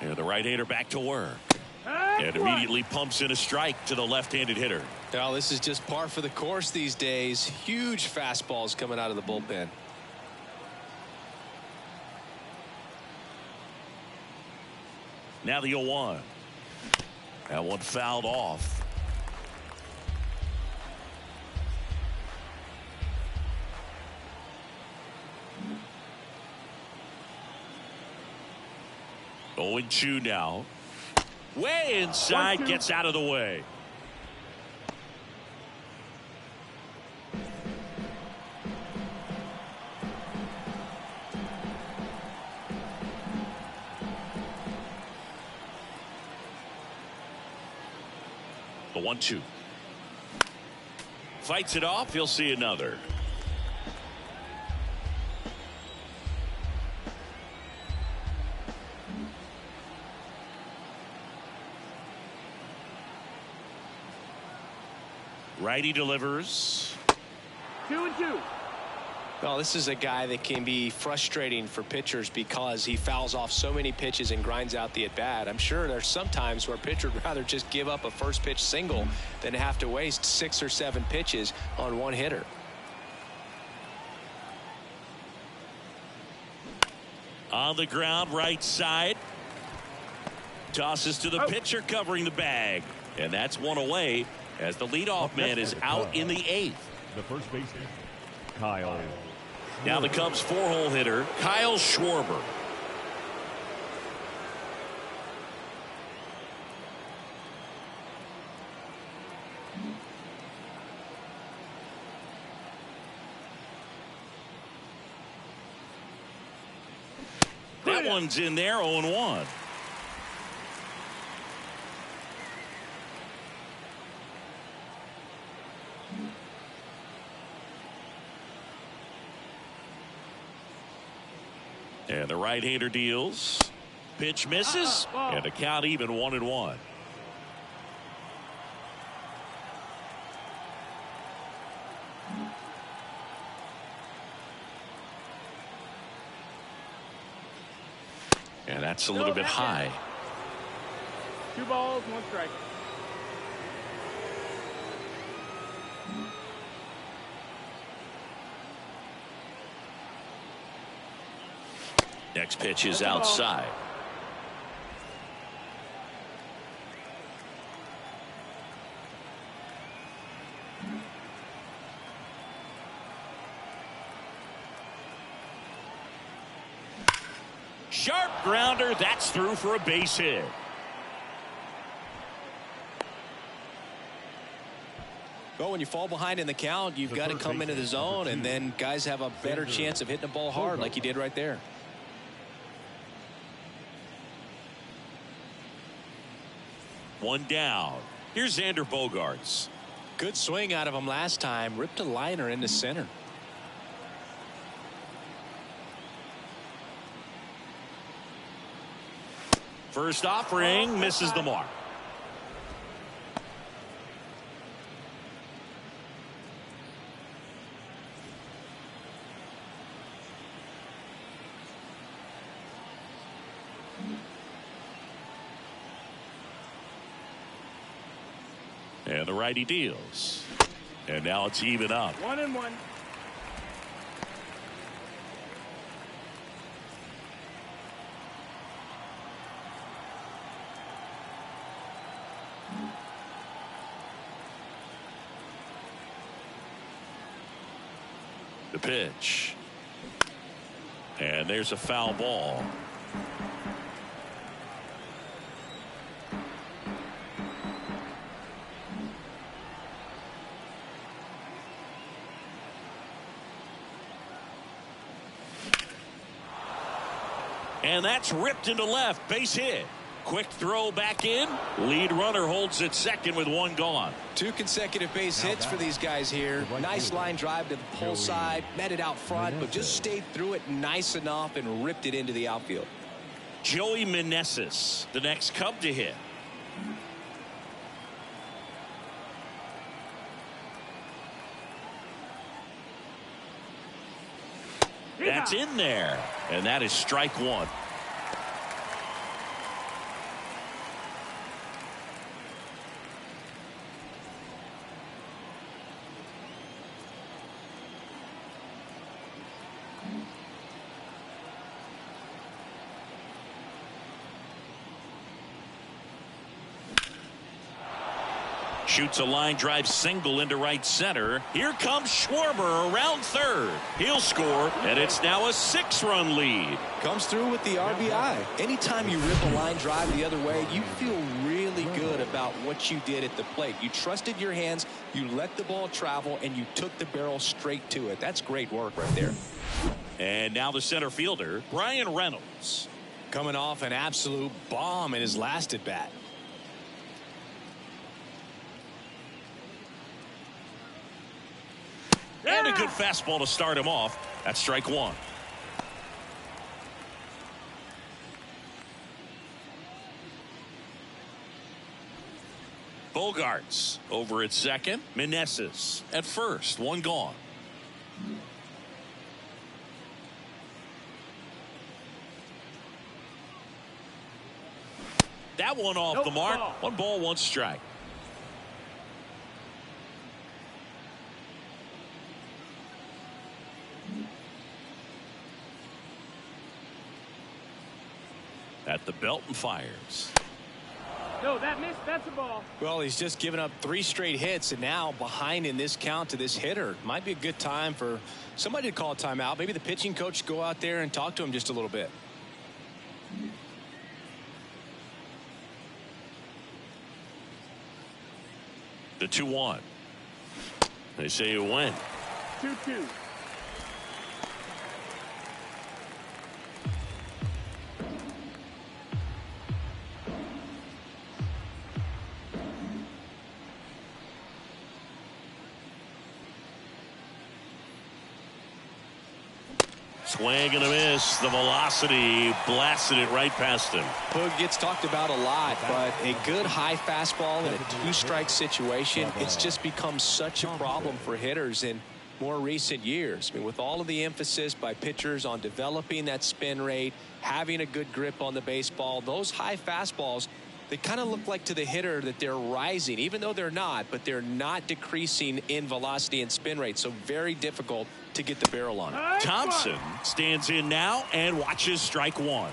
And the right-hander back to work. And immediately pumps in a strike to the left-handed hitter. Well, this is just par for the course these days. Huge fastballs coming out of the bullpen. Now the 0-1. That one fouled off. Oh, and 2 now. Way inside, gets out of the way. The 1-2. Fights it off. He'll see another. Righty delivers. 2-2. Well, this is a guy that can be frustrating for pitchers because he fouls off so many pitches and grinds out the at-bat. I'm sure there's some times where a pitcher would rather just give up a first pitch single than have to waste 6 or 7 pitches on one hitter. On the ground, right side. Tosses to the pitcher, covering the bag. And that's one away as the leadoff man is out in the 8th. The first baseman, Kyle. Now the Cubs 4-hole hitter, Kyle Schwarber. That one's in there, 0-1. And the right-hander deals. Pitch misses. And the count even 1-1. And that's a little bit high. 2 balls, 1 strike. Next pitch is outside. Sharp grounder. That's through for a base hit. Well, when you fall behind in the count, you've got to come into the zone, and then guys have a better chance of hitting the ball hard like he did right there. One down. Here's Xander Bogaerts. Good swing out of him last time. Ripped a liner into center. First offering misses the mark. And the righty deals. And now it's even up. 1-1. The pitch. And there's a foul ball. And that's ripped into left. Base hit. Quick throw back in. Lead runner holds at second with one gone. 2 consecutive base hits for these guys here. Nice line drive to the pull side. Met it out front, but just stayed through it nice enough and ripped it into the outfield. Joey Meneses, the next Cub to hit. That's in there. And that is strike one. Shoots a line drive single into right center. Here comes Schwarber around third. He'll score, and it's now a 6-run lead. Comes through with the RBI. Anytime you rip a line drive the other way, you feel really good about what you did at the plate. You trusted your hands, you let the ball travel, and you took the barrel straight to it. That's great work right there. And now the center fielder, Brian Reynolds. Coming off an absolute bomb in his last at bat. And a good fastball to start him off. That's strike one. Bogarts over at second. Meneses at first. One gone. That one off the mark. 1 ball, 1 strike. At the belt and fires. No, that missed. That's a ball. Well, he's just given up 3 straight hits, and now behind in this count to this hitter. Might be a good time for somebody to call a timeout. Maybe the pitching coach go out there and talk to him just a little bit. The 2-1. They say it went. 2-2. Swing and a miss. The velocity blasted it right past him. Boog gets talked about a lot, but a good high fastball in a 2-strike situation, it's just become such a problem for hitters in more recent years. I mean, with all of the emphasis by pitchers on developing that spin rate, having a good grip on the baseball, those high fastballs, they kind of look like to the hitter that they're rising, even though they're not, but they're not decreasing in velocity and spin rate. So very difficult to get the barrel on it. Thompson stands in now and watches strike one.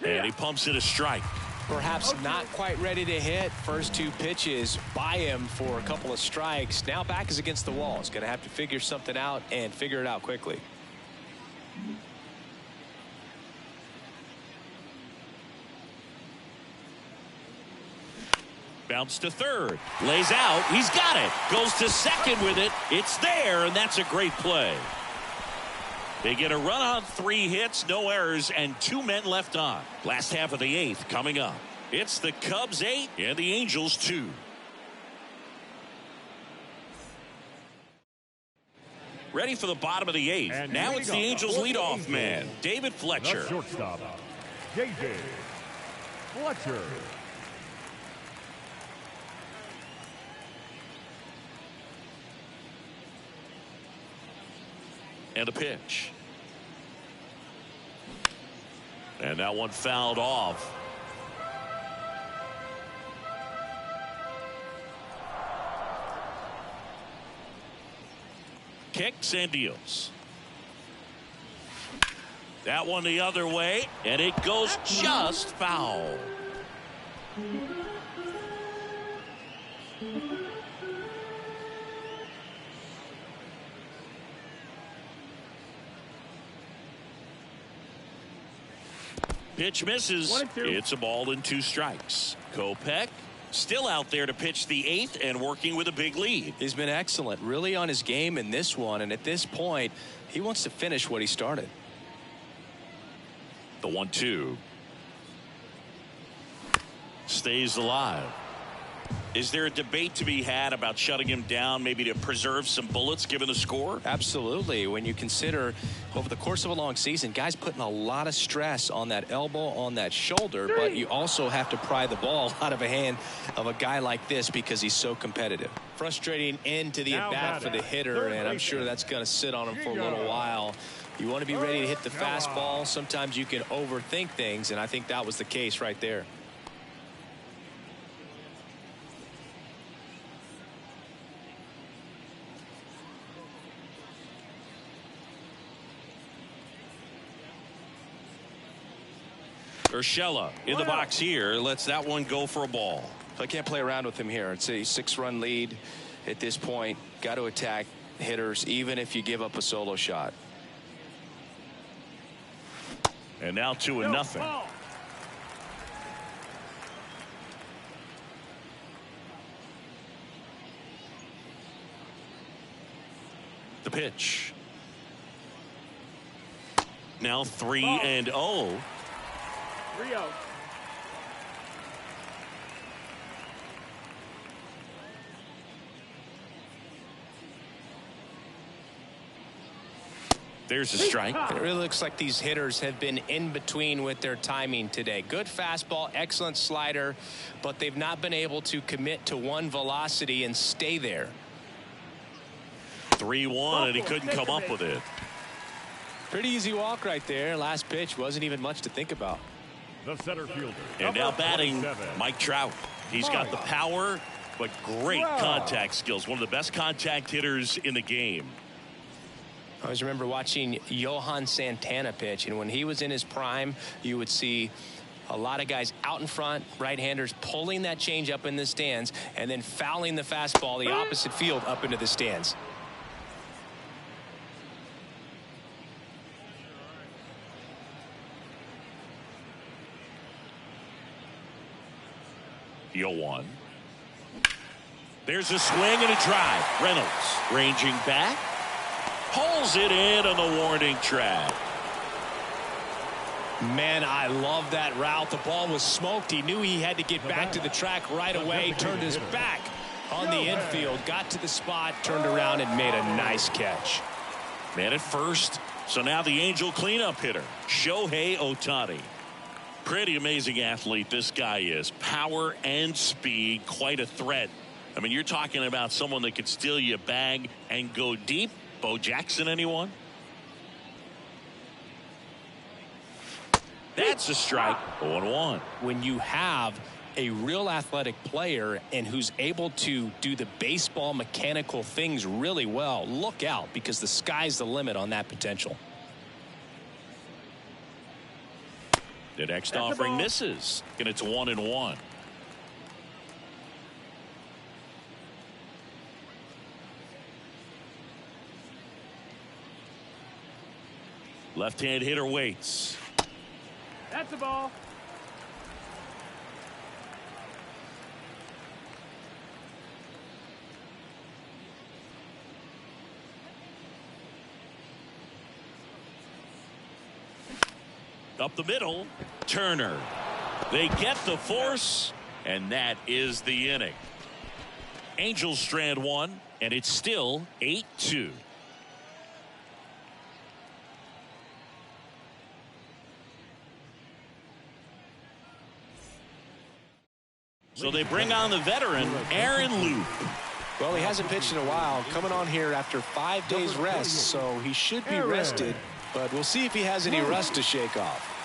And he pumps it a strike. Perhaps not quite ready to hit. First 2 pitches by him for a couple of strikes. Now back is against the wall. He's going to have to figure something out and figure it out quickly. Bounce to third. Lays out. He's got it. Goes to second with it. It's there, and that's a great play. They get a run on 3 hits, no errors, and 2 men left on. Last half of the 8th coming up. It's the Cubs 8 and the Angels 2. Ready for the bottom of the 8th. And now it's the Angels leadoff man, David Fletcher. The shortstop, David Fletcher. And the pitch. And that one fouled off. Kicks and deals. That one the other way, and it goes just foul. Pitch misses. It's a ball and 2 strikes. Kopech still out there to pitch the 8th and working with a big lead. He's been excellent, really on his game in this one, and at this point he wants to finish what he started. The 1-2 stays alive. Is there a debate to be had about shutting him down, maybe to preserve some bullets given the score? Absolutely. When you consider over the course of a long season, guys putting a lot of stress on that elbow, on that shoulder, but you also have to pry the ball out of a hand of a guy like this because he's so competitive. Frustrating end to the at-bat for the hitter, and I'm sure that's going to sit on him for a little while. You want to be ready to hit the fastball. Sometimes you can overthink things, and I think that was the case right there. Urshela in the box here lets that one go for a ball. I can't play around with him here. It's a 6-run lead at this point. Got to attack hitters even if you give up a solo shot. And now 2-0. The pitch. Now 3-0. 3-0. There's a strike. It really looks like these hitters have been in between with their timing today. Good fastball, excellent slider, but they've not been able to commit to one velocity and stay there. 3-1, and he couldn't come up with it. Pretty easy walk right there. Last pitch wasn't even much to think about. The center fielder. And now batting, Mike Trout. He's got the power, but great contact skills. One of the best contact hitters in the game. I always remember watching Johan Santana pitch, and when he was in his prime, you would see a lot of guys out in front, right-handers pulling that change up in the stands and then fouling the fastball the opposite field up into the stands. The 0-1. There's a swing and a drive. Reynolds ranging back. Pulls it in on the warning track. Man, I love that route. The ball was smoked. He knew he had to get back to the track right away. Turned his back on the infield. Got to the spot, turned around, and made a nice catch. Man at first. So now the Angel cleanup hitter, Shohei Ohtani. Pretty amazing athlete this guy is. Power and speed, quite a threat. I mean, you're talking about someone that could steal you a bag and go deep. Bo Jackson, anyone? That's a strike. 0-1. When you have a real athletic player and who's able to do the baseball mechanical things really well, look out, because the sky's the limit on that potential. The next offering misses, and it's 1-1. Left-hand hitter waits. That's a ball. Up the middle, Turner. They get the force, and that is the inning. Angels strand one, and it's still 8-2. So they bring on the veteran, Aaron Loop. Well, he hasn't pitched in a while, coming on here after 5 days rest, so he should be rested, but we'll see if he has any rust to shake off.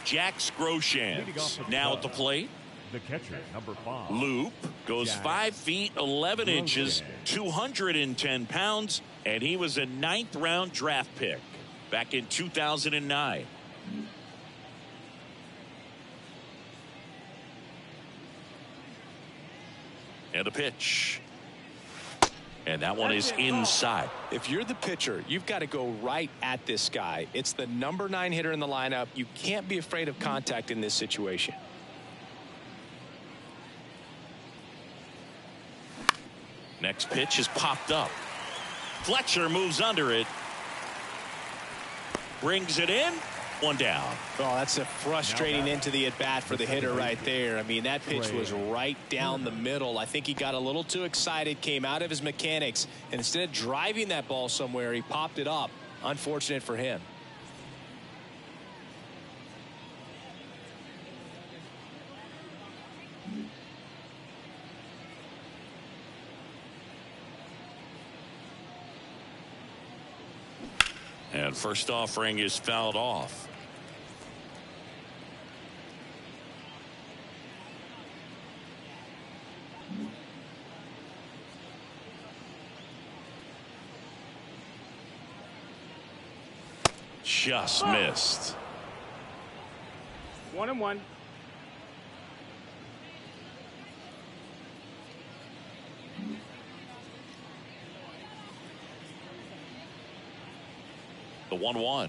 Jack Groshans now at the plate. The catcher, number 5. Loop goes 5 feet 11 inches, 210 pounds, and he was a 9th round draft pick back in 2009. And a pitch. And that one is inside. If you're the pitcher, you've got to go right at this guy. It's the number 9 hitter in the lineup. You can't be afraid of contact in this situation. Next pitch is popped up. Fletcher moves under it. Brings it in. 1 down. Oh, that's a frustrating into the at-bat for the hitter right there. I mean, that pitch was right down the middle. I think he got a little too excited, came out of his mechanics, and instead of driving that ball somewhere, he popped it up. Unfortunate for him. And first offering is fouled off. Just missed. 1-1. The 1-1.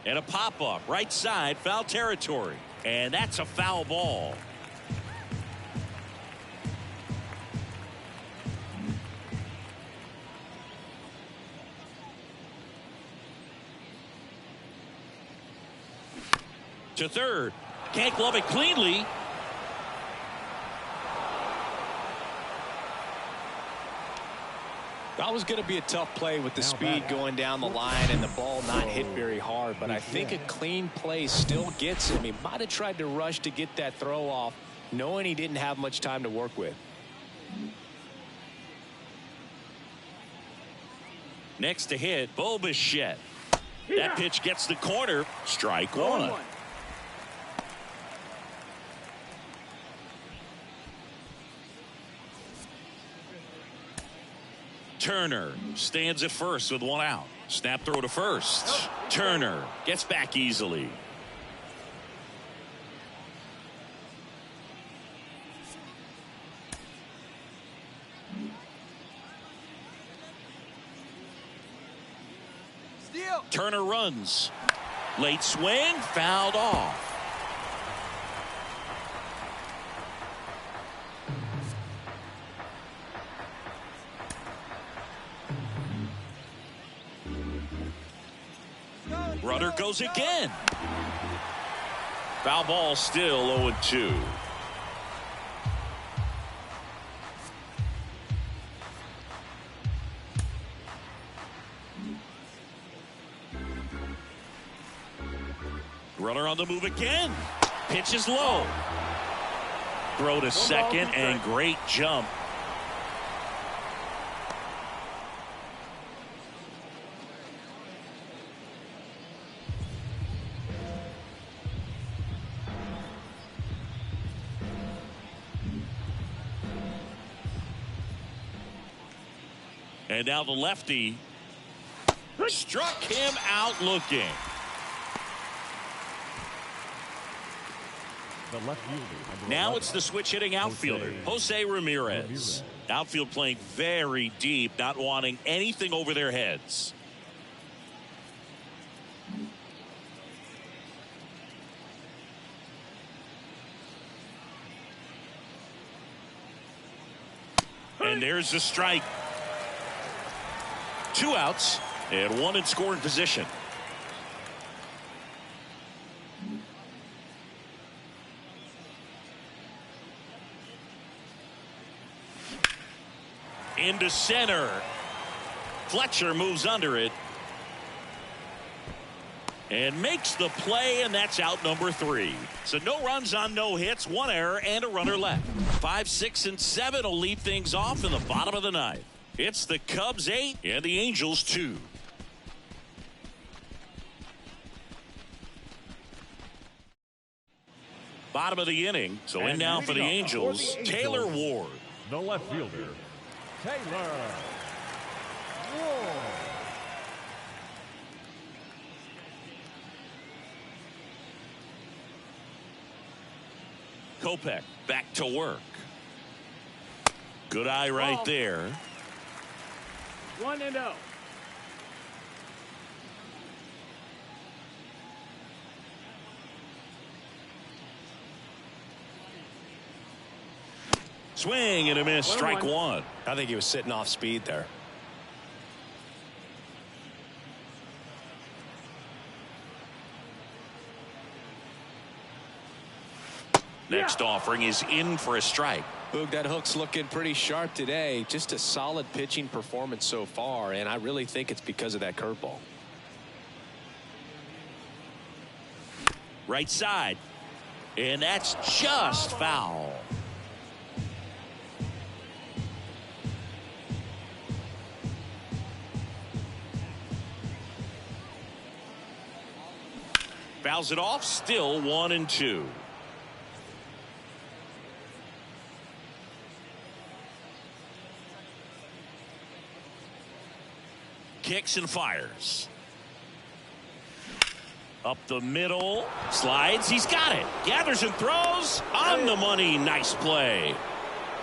And a pop-up right side, foul territory. And that's a foul ball. To third. Can't glove it cleanly. That was going to be a tough play with the speed going down the line and the ball not hit very hard, but I think a clean play still gets him. He might have tried to rush to get that throw off, knowing he didn't have much time to work with. Next to hit, Bo Bichette. That pitch gets the corner. Strike one. Turner stands at first with 1 out. Snap throw to first. Turner gets back easily. Turner runs. Late swing, fouled off. Runner goes again. Foul ball, still 0-2. Runner on the move again. Pitch is low. Throw to second and great jump. And now the lefty struck him out looking. Now it's the switch hitting outfielder, Jose Ramirez. Outfield playing very deep, not wanting anything over their heads. And there's the strike. 2 outs and 1 in scoring position. Into center. Fletcher moves under it. And makes the play, and that's out number 3. So no runs on no hits, 1 error, and a runner left. 5, 6, and 7 will lead things off in the bottom of the 9th. It's the Cubs 8 and the Angels 2. Bottom of the inning. So in now for the Angels, Taylor Ward. The left fielder, Taylor Ward. Kopech back to work. Good eye right there. 1-0. Swing and a miss. Strike 1. I think he was sitting off speed there. Next offering is in for a strike. Boog, that hook's looking pretty sharp today. Just a solid pitching performance so far, and I really think it's because of that curveball. Right side. And that's just foul. Fouls it off. Still 1-2. Kicks and fires. Up the middle. Slides. He's got it. Gathers and throws. On the money. Nice play.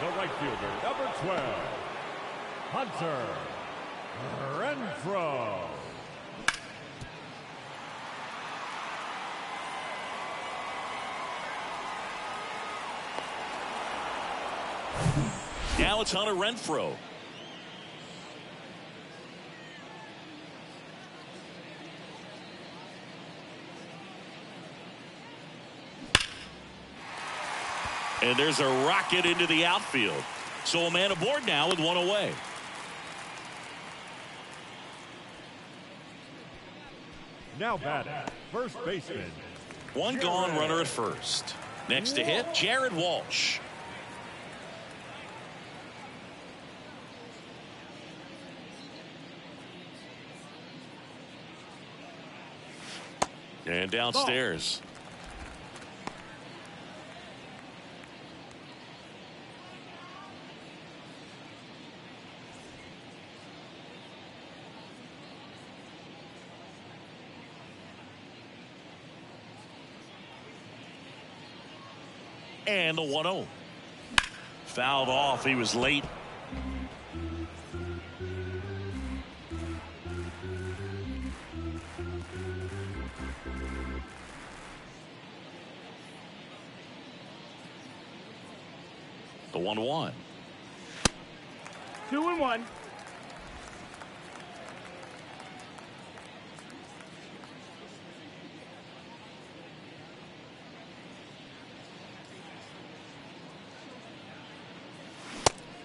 The right fielder, number 12, Hunter Renfroe. Now it's Hunter Renfroe. And there's a rocket into the outfield. So a man aboard now with 1 away. Now batting, first baseman. 1 gone, runner at first. Next to hit, Jared Walsh. And downstairs. And the 1-0. Fouled off. He was late. The 1-1. 2-1.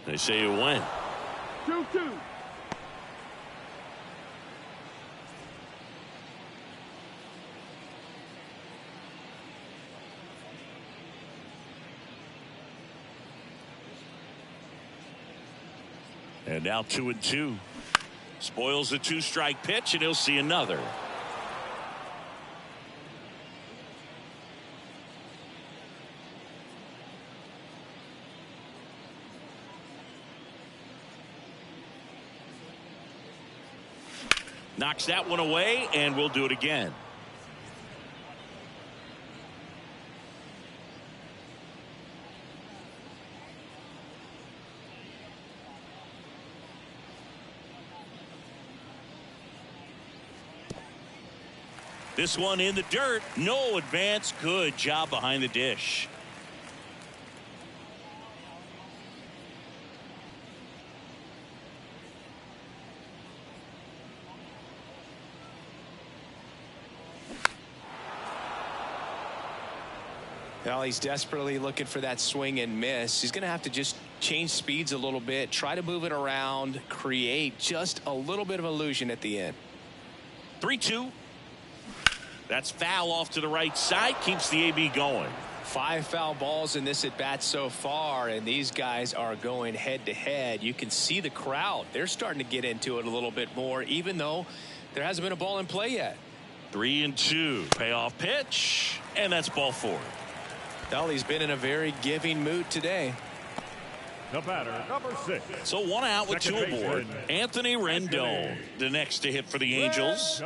They say it went. 2-2. And now 2-2. Spoils the 2-strike pitch, and he'll see another. Knocks that one away, and we'll do it again. This one in the dirt. No advance. Good job behind the dish. Well, he's desperately looking for that swing and miss. He's going to have to just change speeds a little bit, try to move it around, create just a little bit of illusion at the end. 3-2. That's foul off to the right side. Keeps the AB going. 5 foul balls in this at bat so far, and these guys are going head to head. You can see the crowd. They're starting to get into it a little bit more, even though there hasn't been a ball in play yet. 3-2. Payoff pitch, and that's ball 4. Well, he's been in a very giving mood today. The batter, number 6. So 1 out with 2 aboard. Anthony Rendon, the next to hit for the Angels.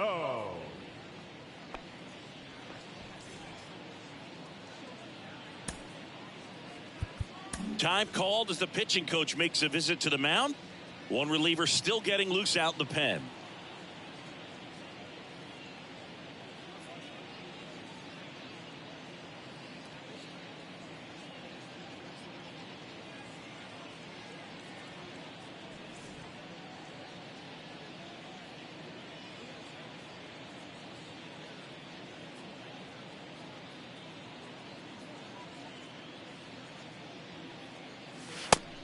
Time called as the pitching coach makes a visit to the mound. One reliever still getting loose out in the pen.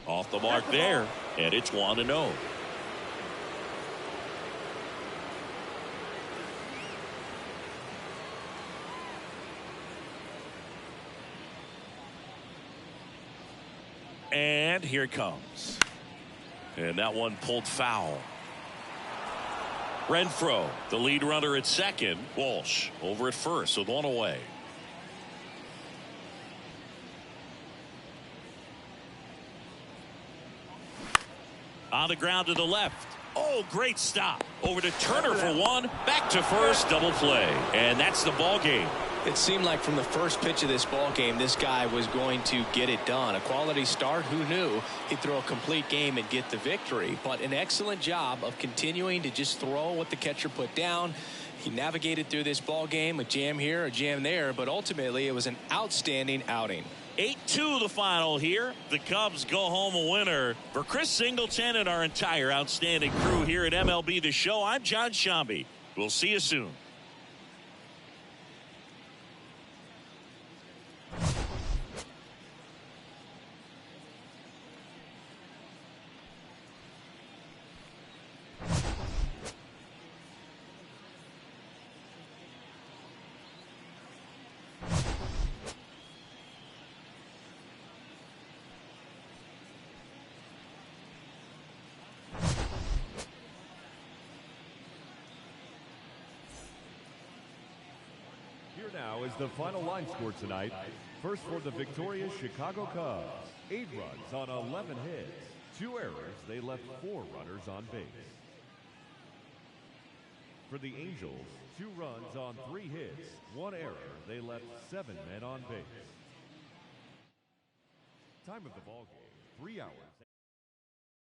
Off the mark there, and it's 1-0. And here it comes. And that one pulled foul. Renfroe, the lead runner at second. Walsh over at first with 1 away. On the ground to the left. Oh, great stop. Over to Turner for 1. Back to first. Double play. And that's the ball game. It seemed like from the first pitch of this ball game, this guy was going to get it done. A quality start. Who knew he'd throw a complete game and get the victory? But an excellent job of continuing to just throw what the catcher put down. He navigated through this ball game, a jam here, a jam there, but ultimately it was an outstanding outing. 8-2 the final here. The Cubs go home a winner. For Chris Singleton and our entire outstanding crew here at MLB The Show, I'm John Shambi. We'll see you soon. Here now is the final line score tonight. First for the victorious Chicago Cubs. 8 runs on 11 hits. 2 errors. They left 4 runners on base. For the Angels, 2 runs on 3 hits. 1 error. They left 7 men on base. Time of the ball game, 3 hours.